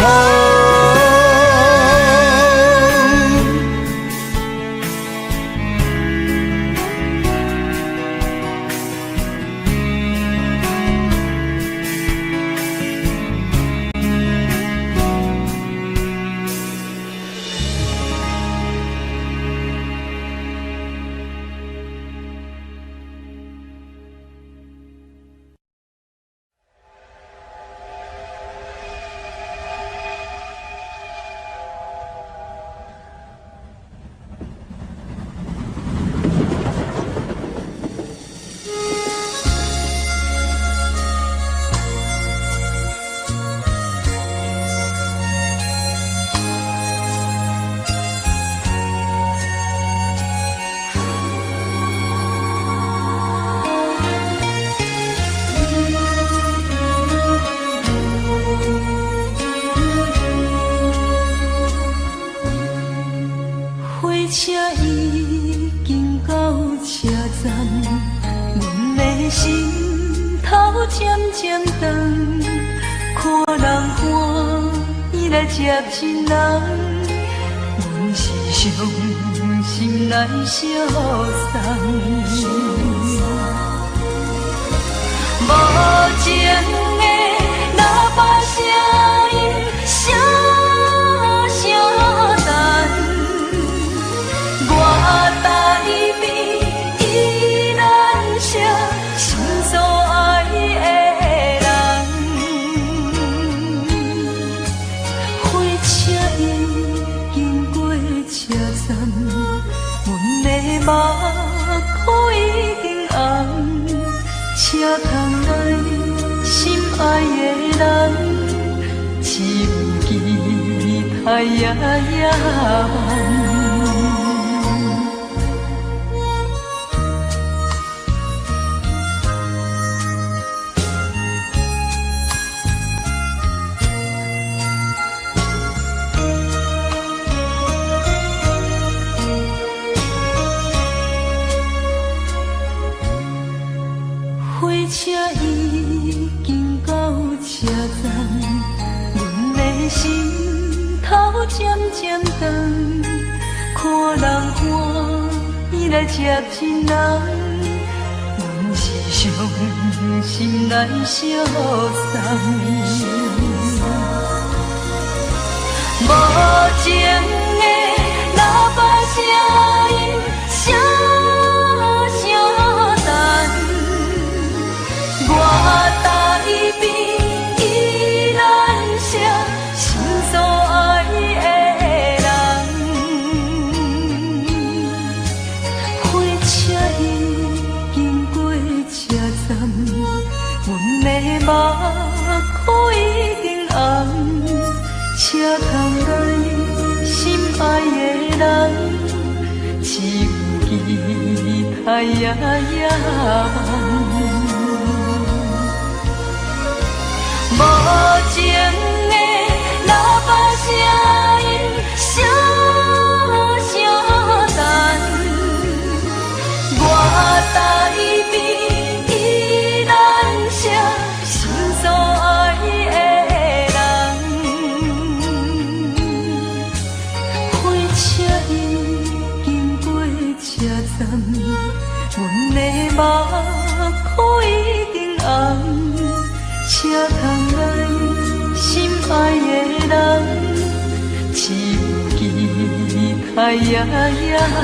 车已经到车站，阮的心头渐渐长，看人欢喜来接亲人，阮是伤心来相送。无情的喇叭声音，声声淡。我台边依然写心所爱的人，火车已经过车站，阮的目眶已经红，车窗内心爱的人，只有期待夜夜梦。火车已经到车站，阮的心头渐渐长，看人欢喜来接亲人，阮是伤心来相送。无情的喇叭声音，声声淡。我台边依然写心所爱的人，火车已经过车站，阮的目眶已经红，车窗内心爱的人，只有期待夜夜梦。无情的喇叭声音，声声淡。我台边依然写心所爱的人，火车已经过车站，阮的目眶已经红。车窗内心爱的人，只有期待夜夜梦。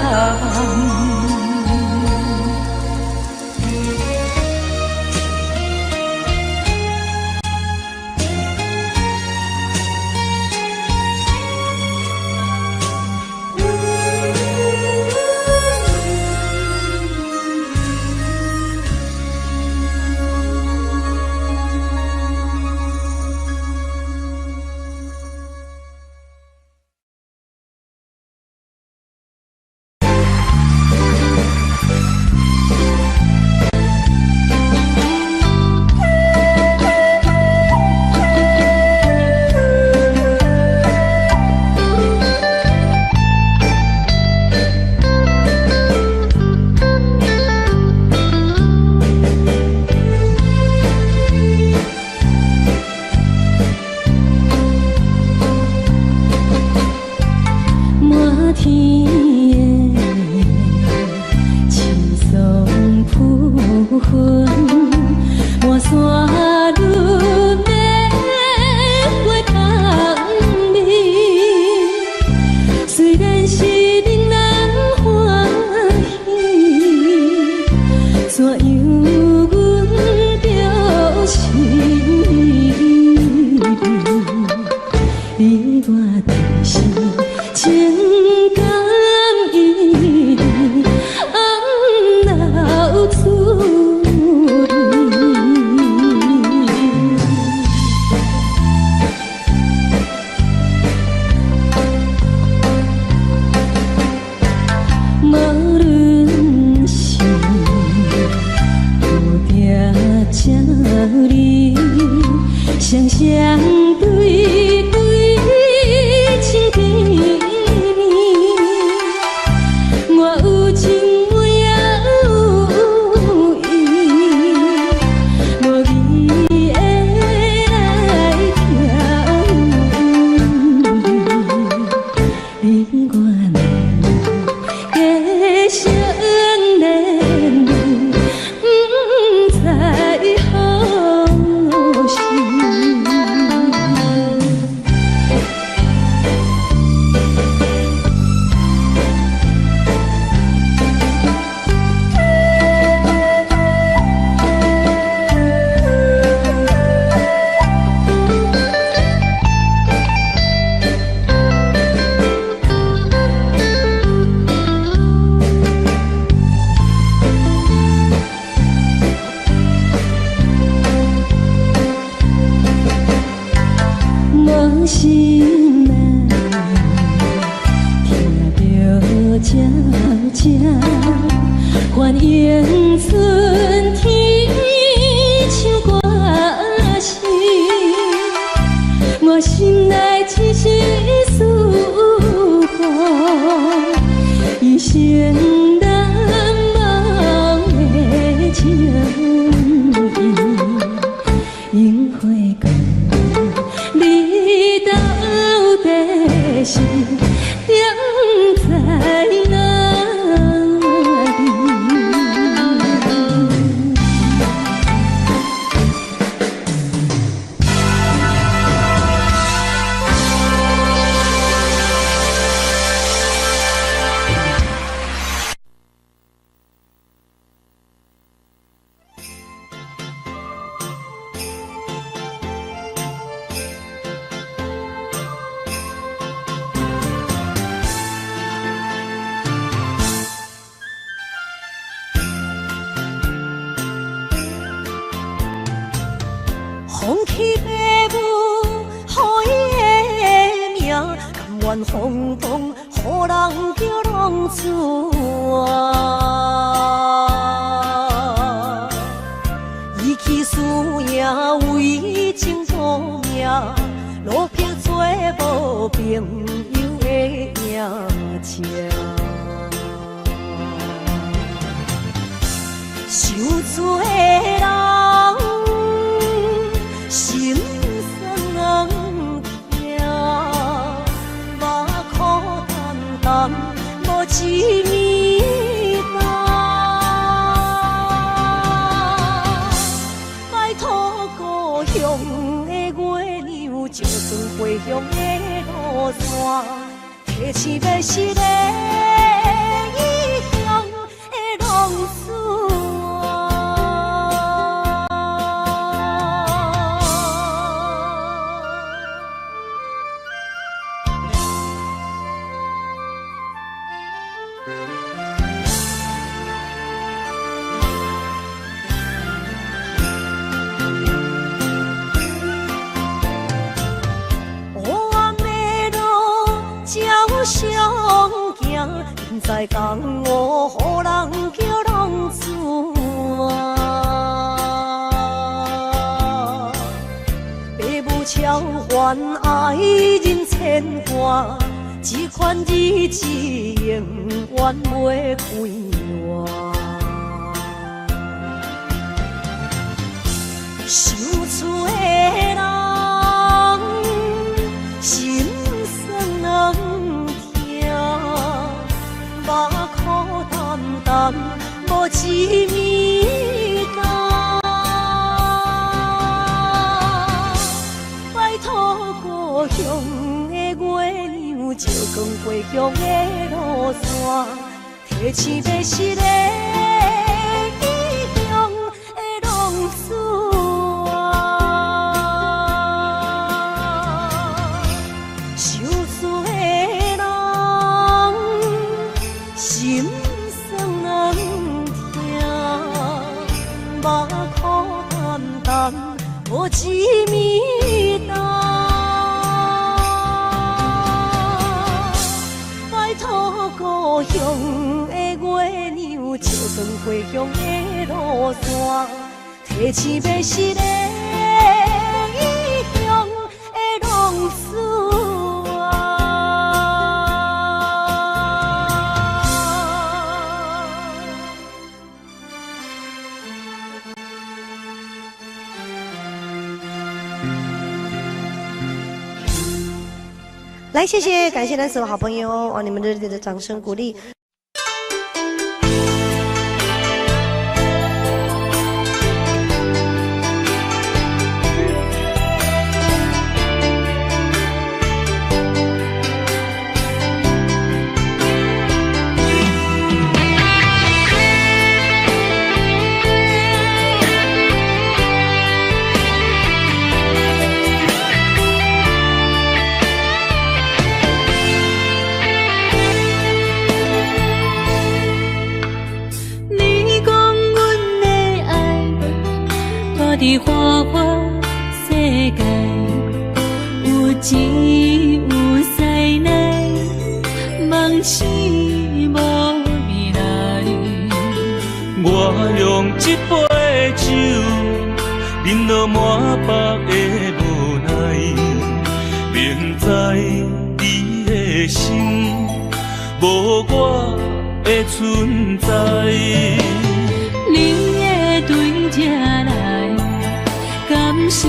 相对对，情甜情难忘的情意，樱花果，你到底是踮在哪里？放弃父母，予伊的命，甘愿风风，予人叫浪子啊！伊去输赢，为情赌命，路撇做无朋友的赢车。受罪的人，心酸人听，目眶淡淡，无一面红。摆脱故乡的月亮，照转回乡的路线，提起要是个异乡的浪子。相行，现在江湖，予人叫浪子啊！父母超还爱人千万，这款日子永远袂归完。受罪的人，心酸人。目眶淡淡，无一面红。摆脱故乡的月亮，照光回乡的路线，提起要是个异乡的浪子啊！受罪的人，心酸人听，目眶淡淡，无一面红。摆脱故乡的月亮，照光回乡的路线，提起要是个异乡的浪子啊！来，谢谢，感谢咱所有好朋友，哇，你们热烈的掌声鼓励。伫花花世界，有钱有西奈，梦醒无未来。我用一杯酒，饮落满腹的无奈，明知你的心无我的存在。你的对这来，敢是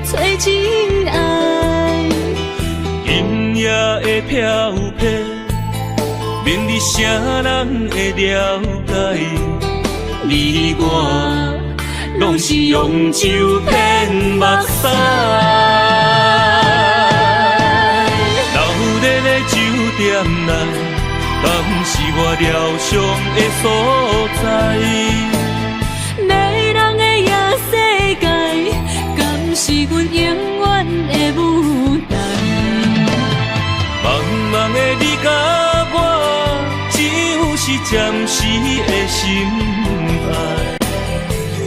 找真爱？音乐的飘撇，明日啥人会了解？你我拢是用酒骗目屎。流连的酒店内，敢是我疗伤的所在？迷人的夜世界，敢是阮永远的舞台？茫茫的你甲我，只有是暂时的心爱。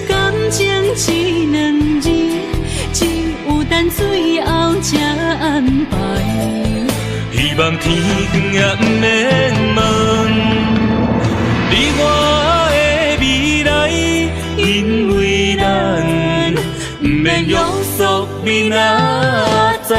感情一两字，只有等最后才安排。希望天光也不免问你我的未来，因为咱不免约束明仔载。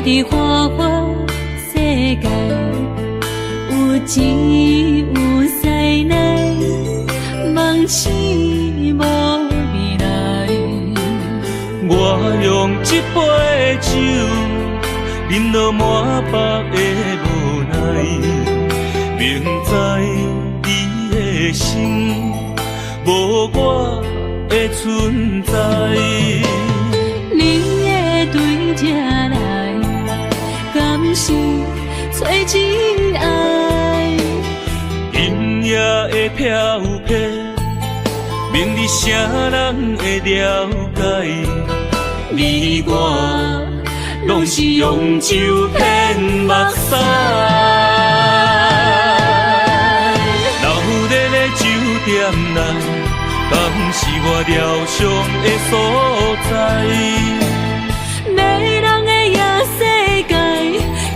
伫花花世界，有钱有势来，梦醒无未来。我用一杯酒，饮落满腹的无奈，明知伊的心无我的存在。你的对这来，敢是找真爱？音乐的飘撇，明日啥人会了解？你我拢是用酒骗目屎。流连的酒店内，敢是我疗伤的所在？迷人的夜世界，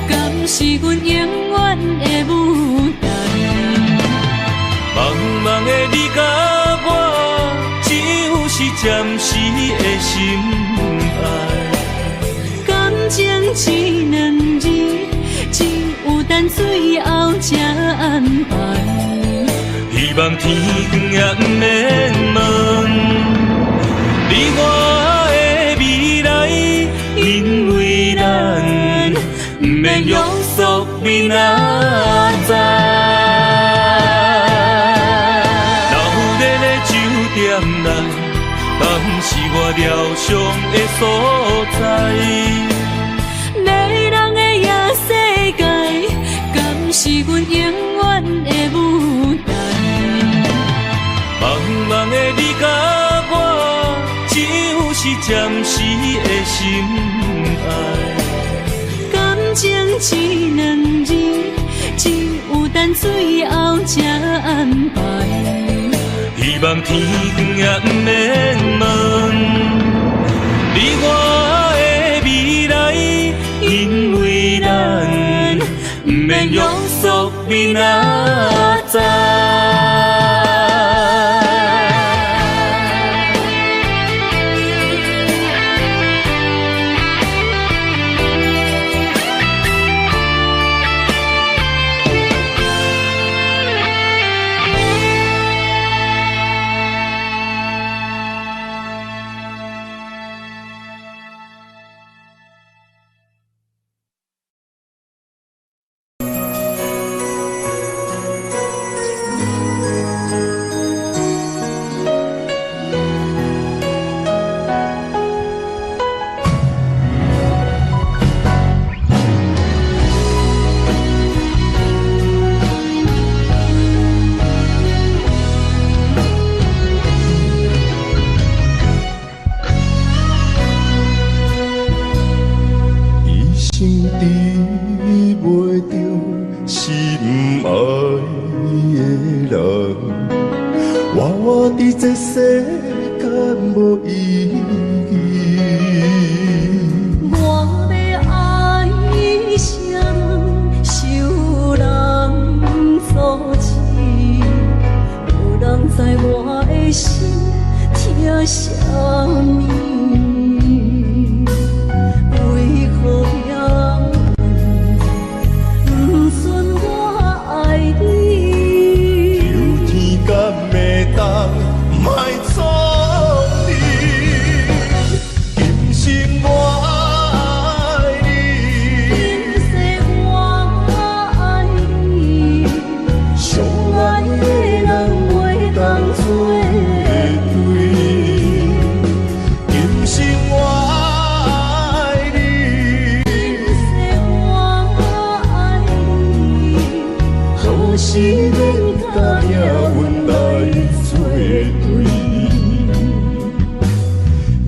敢是阮永远的舞台？茫茫的你甲我，只有是暂时的心爱。感情一两字，只有等最后才安排。希望天光也不免问你我的未来，因为咱不免约束明仔载。流连的酒店内，敢是我疗伤的所在？迷人的夜世界，敢是阮永远的舞台？茫茫的你甲我，只有是暂时的心爱。感情一两字，只有等最后才安排。希望天光也不免问你我的未来，因为咱不免约束明仔载。我伫这世间无意义，什么？为何要不准我爱你？求天敢会当莫错你，今生我爱你，今世我爱你，相爱的人袂当做对。今生我爱你，今世我爱你，好时免甲命运来作对。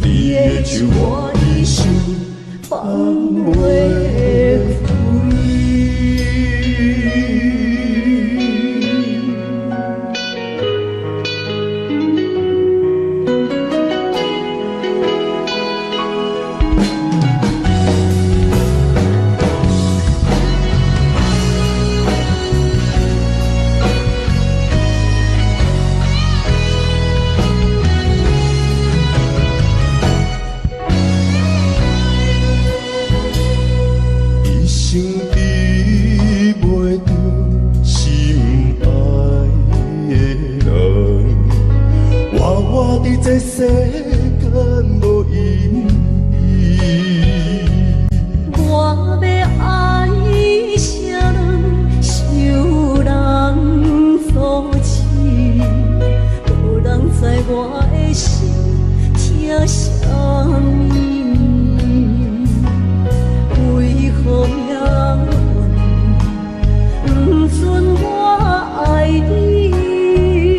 你的手我的手，放袂一生比袂着心爱的人，活我伫这世间无意义。我要爱谁人，受人所欺，无人知我的心疼什么。为何要不准我爱你？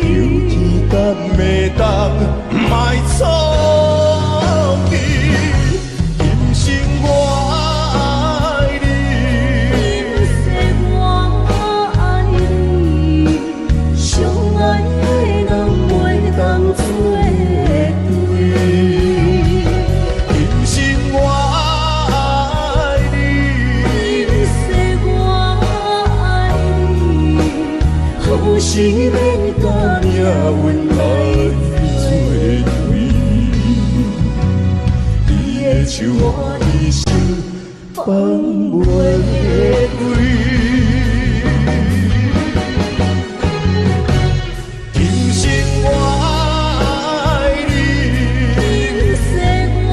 求天敢会当莫错你，今生我爱你，今世我爱你，相爱的人袂当做对。今生我爱你，今世我爱你，好时免甲命运来作对。你的手我的手，放袂开。今生我爱你，今世我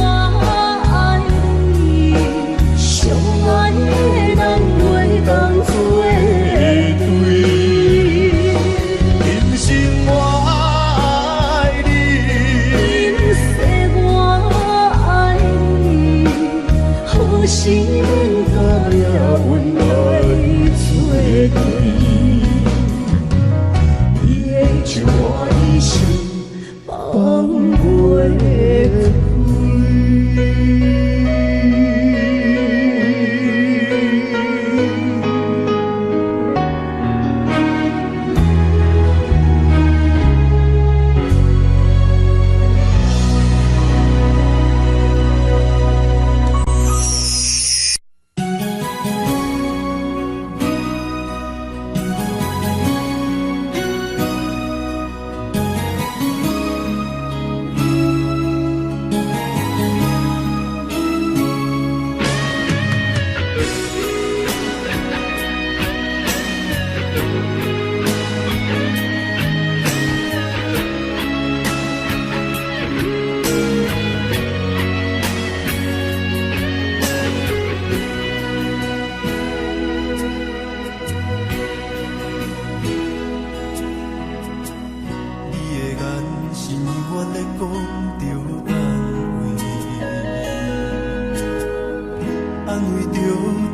爱你，相爱的人袂当做对。今生我爱你，今世我爱你，好时免甲命运来作对。你的手我的手，放袂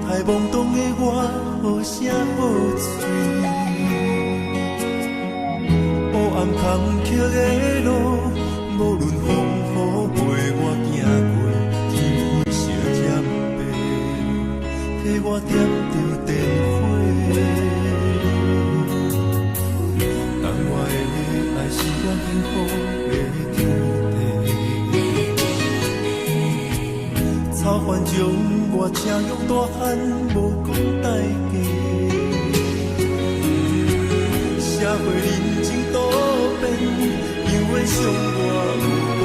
太懵懂的我，好声好嘴。黑暗坎坷的路，无论风雨陪我行过，天灰色渐白，替我点着灯火。但我的爱是我幸福的天地。草原将我请用大汉，无讲代价。社会人情多变，因为伤我有梦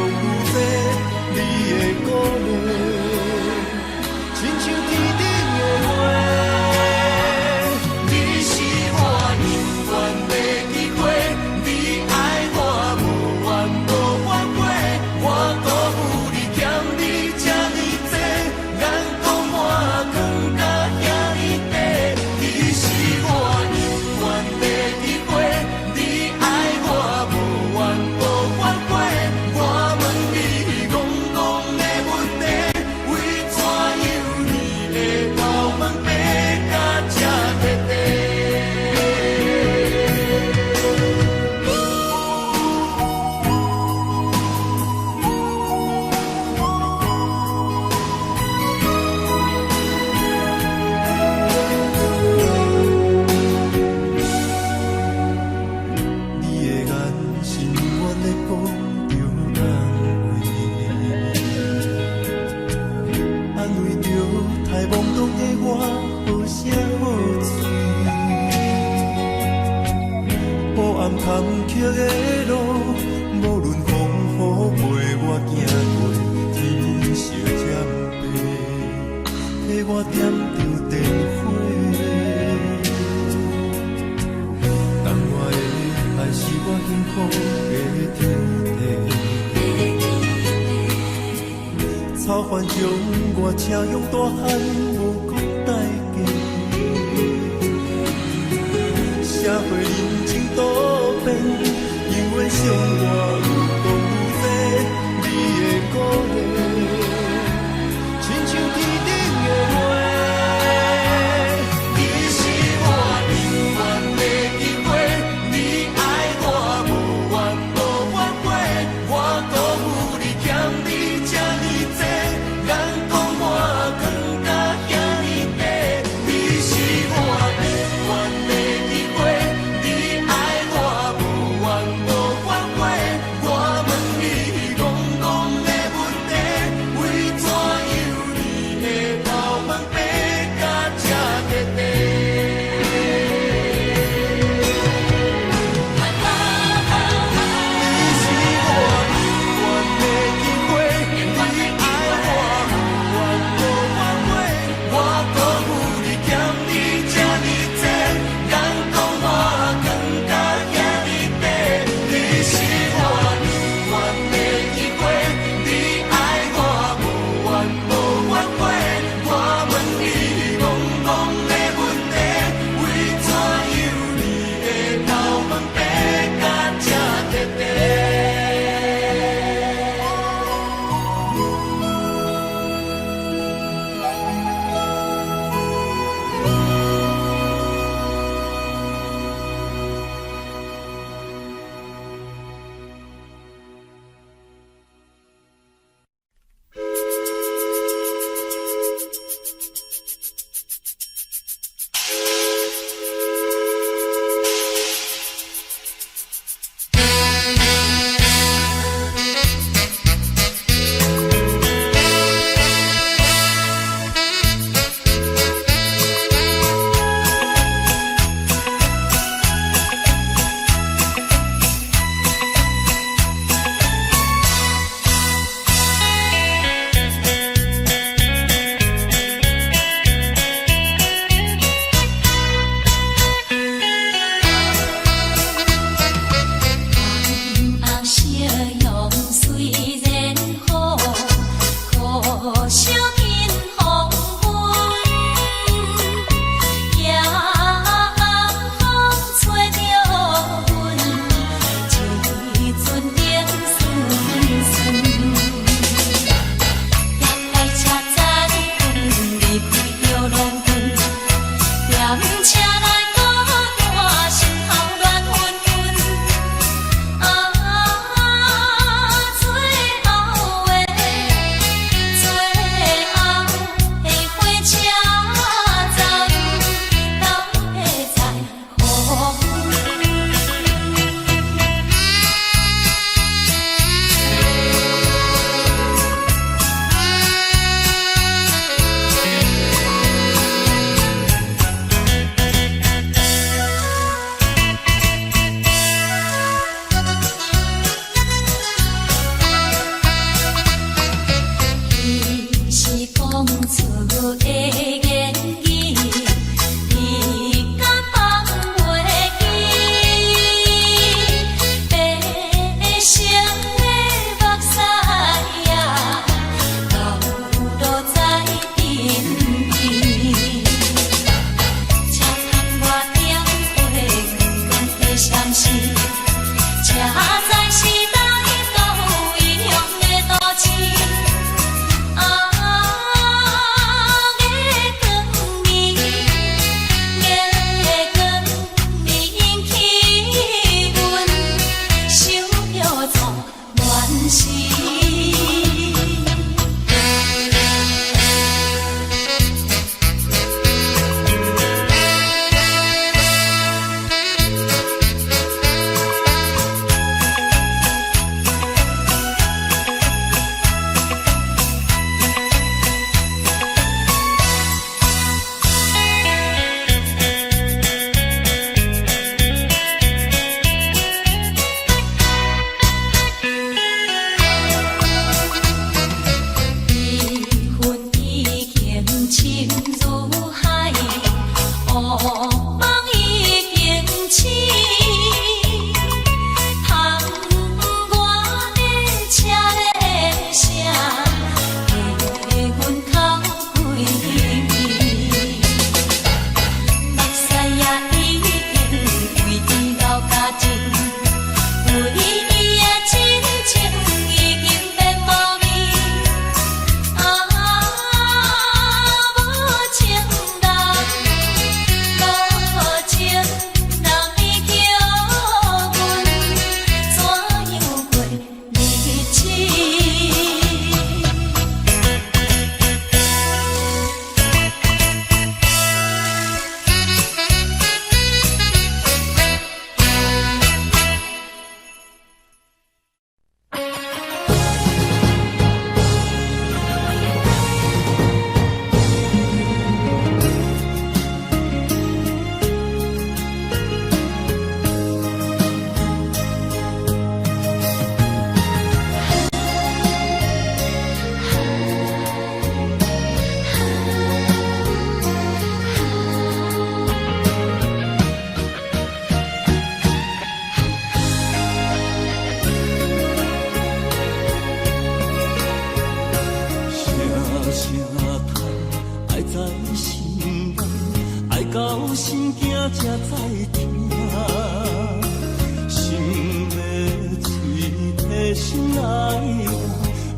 的路，无论风雨陪我行过，天色渐白，替我点着灯火。等我的爱是我幸福的天地，草原将我车用大汉无讲代价。社会人情多变，永远相我有讲这你的鼓励，亲像天顶的花。你是我永远的机会，你爱我无怨无反悔，我辜负你欠你这呢多，人讲我扛甲遐呢低，你是我永远的机会。才知听，心要嘴提心来行，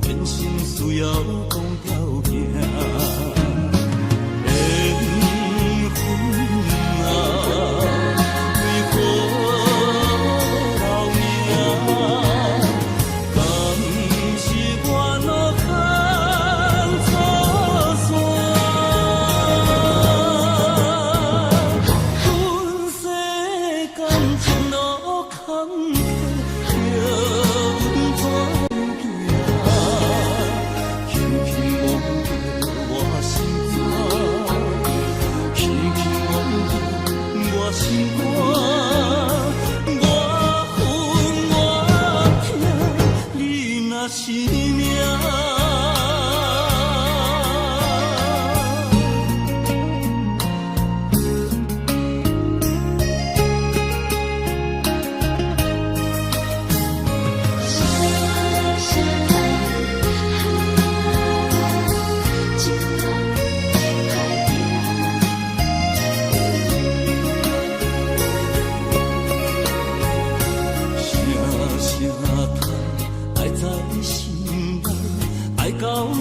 变心需要讲条件。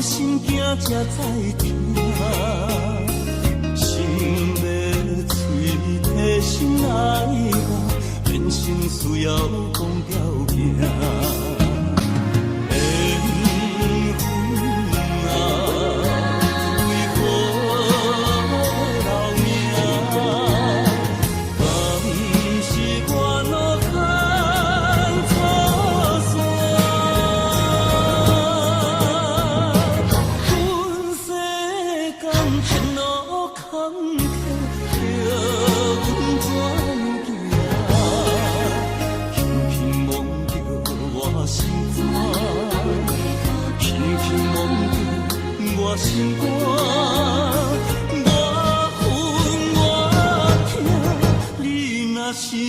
心惊才知听，心要嘴提心来讲，变心需要讲条件。心肝，我恨我痛，你若是命。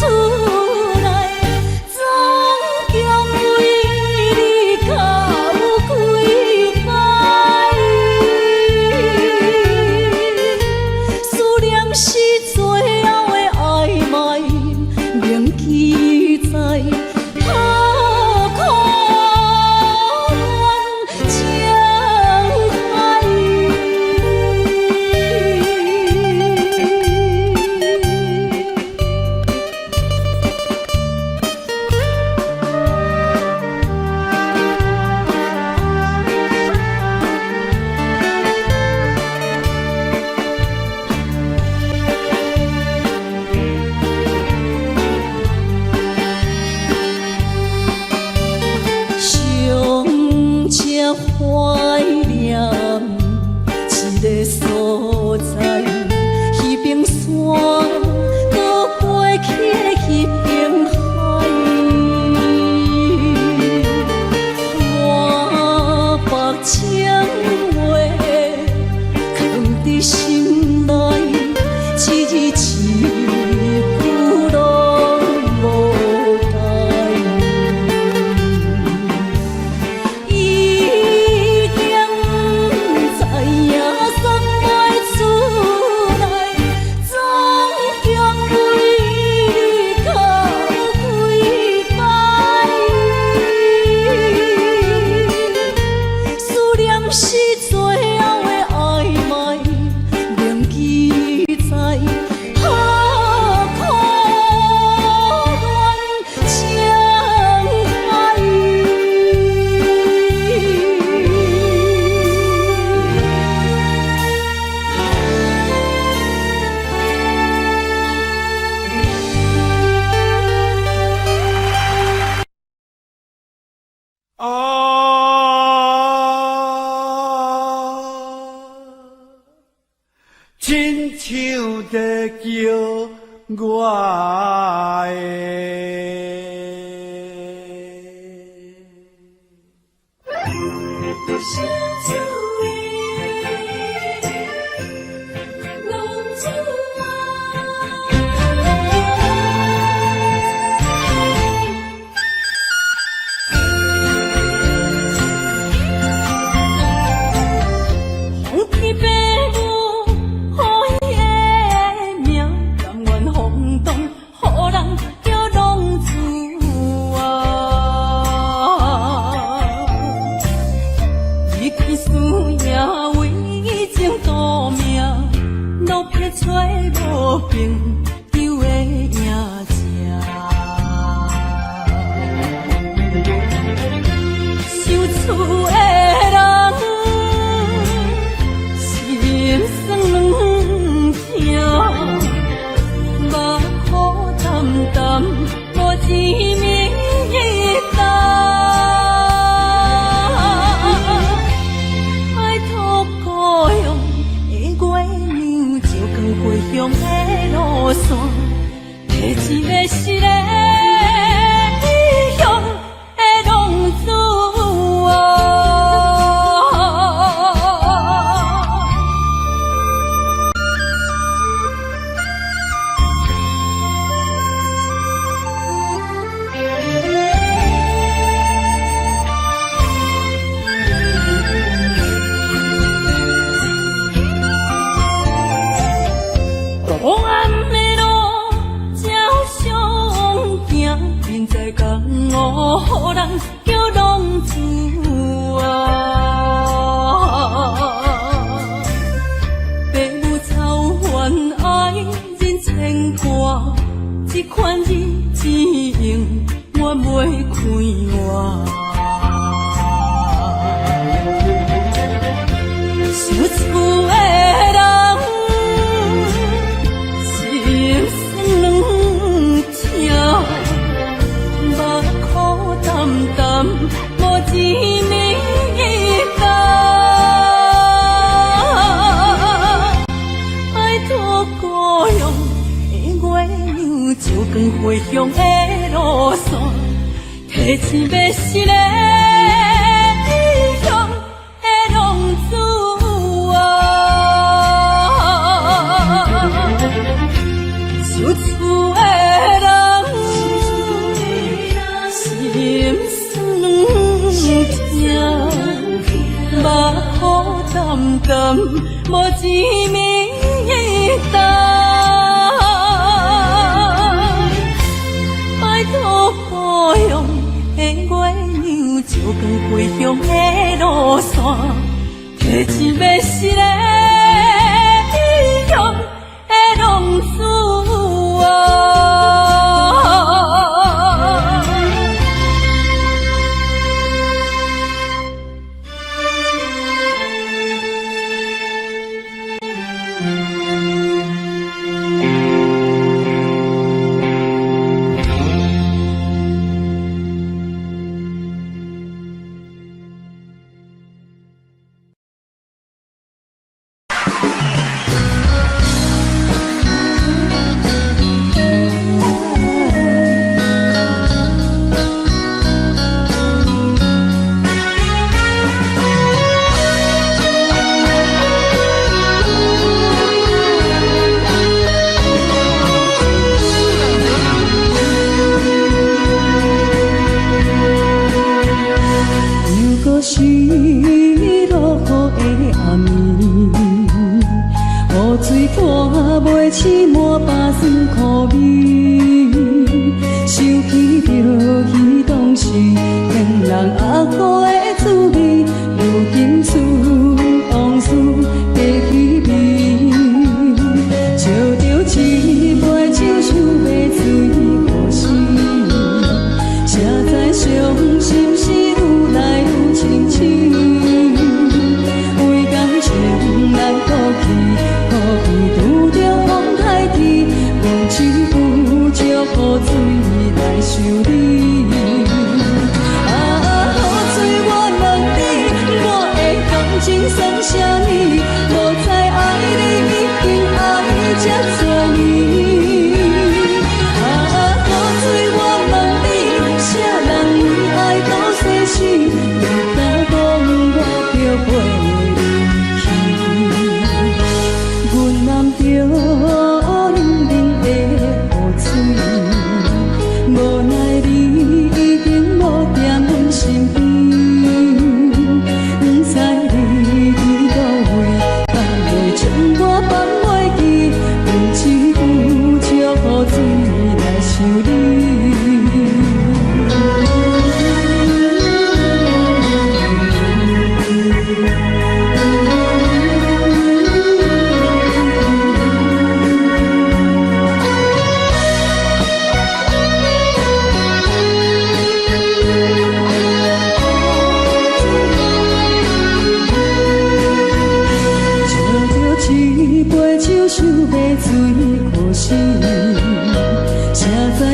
总强为你提钱要死嘞！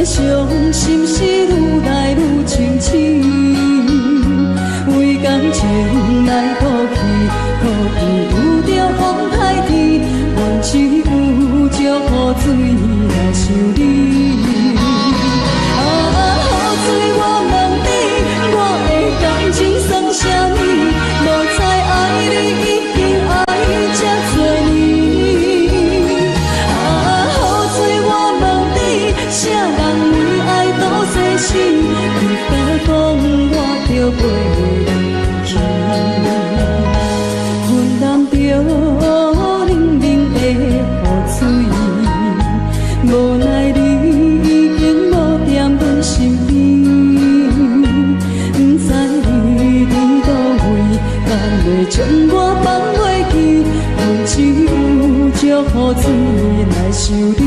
伤心事愈来愈清醒，为感情来哭泣，可能拄着风台天，阮只有祝雨水来想你。啊，雨水我问你，我的感情算啥物？无知爱你已经爱这多年。啊，雨水我问你，啥人为爱赌生死？你敢讲我着袂离去？阮淋着冷冷的雨水，无奈你已经无踮阮身边，不知你伫倒位，敢会将我放袂记？阮只有祝雨水来想你。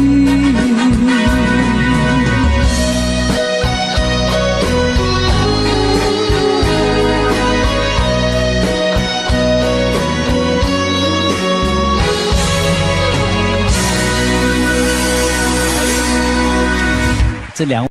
这两位。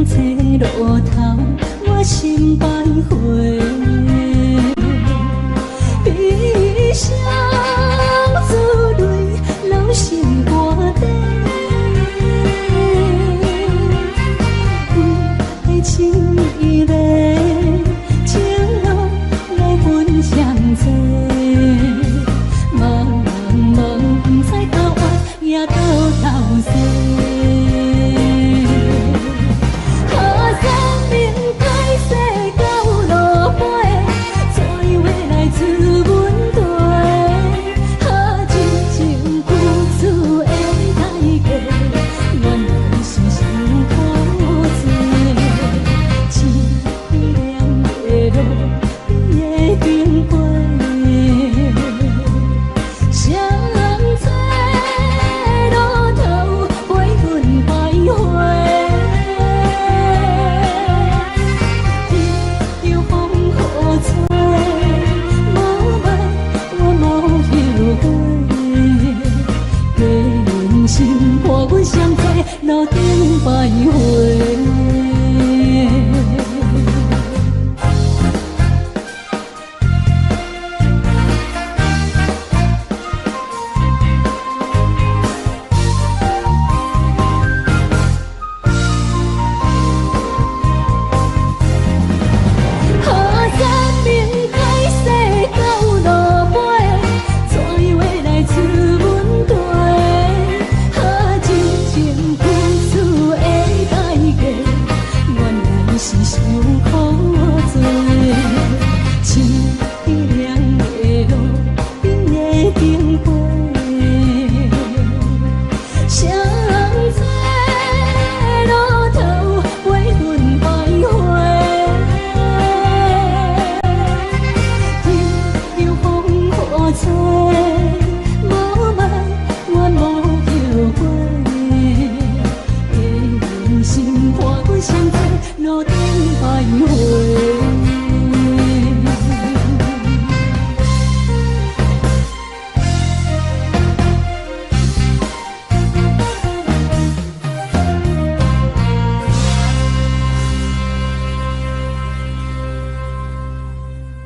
这路头，我心徘徊。悲伤珠泪流心肝底，为的情意嘞，情路来分相济，茫茫不知到弯也到头西。路顶徘徊。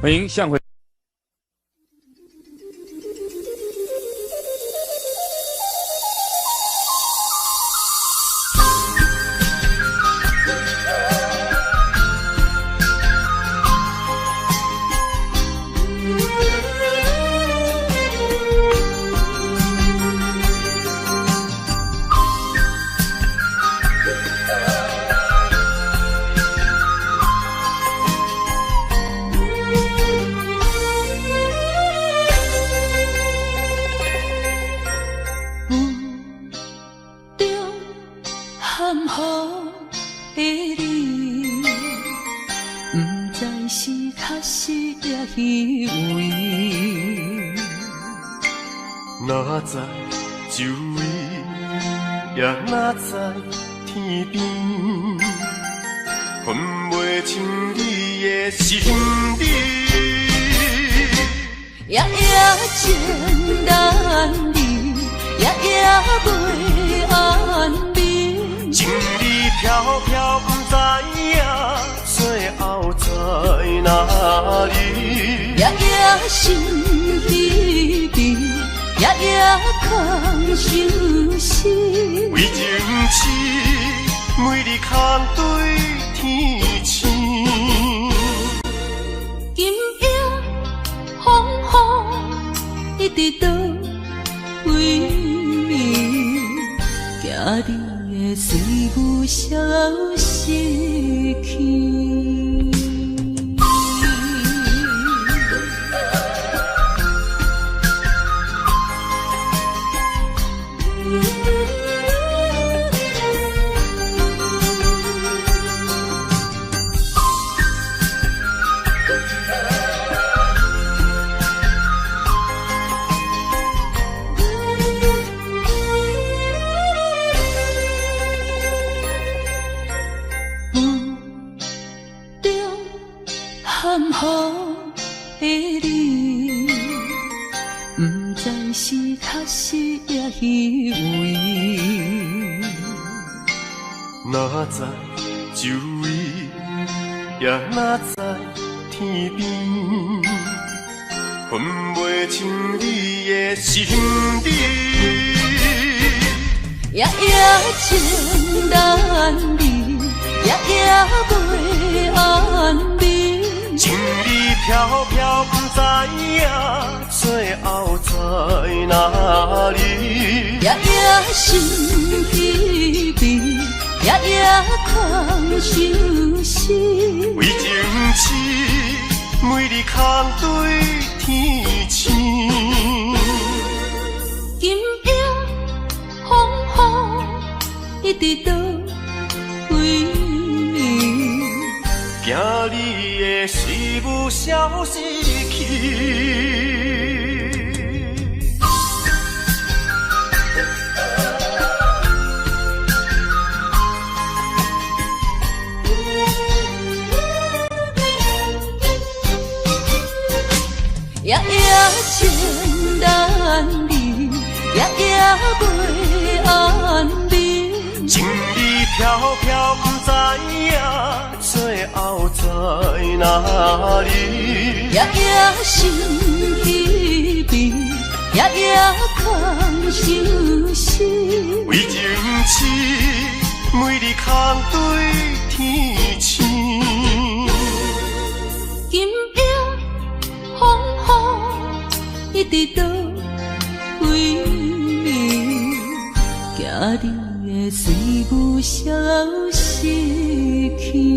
欢迎向回。哪知周围，也哪知天边，分袂清你的心理。夜夜情难离，夜夜袂安眠。情意飘飘，不知影最后在哪里。夜夜心悲悲。夜夜空相思，为情痴，每日空对天星。今夜风雨一直倒位，惊你的随舞消失去。含糊的你，不知是确实也虚伪。哪知就位也若在天边，分袂清你的心底。夜夜情难离，夜夜袂安眠。情意飘飘，不知影最后在哪里。夜夜心疲惫，夜夜空相思。为情痴，每日空对天星。今夜风雨一直倒位？惊你的随舞消失去。夜夜情难离，夜夜袂安眠。情意飘飘，不知影最后在哪里。夜夜心疲惫，夜夜空相思。为情痴，每日空对天星。今夜风雨一直倒位？惊你的随舞消失去。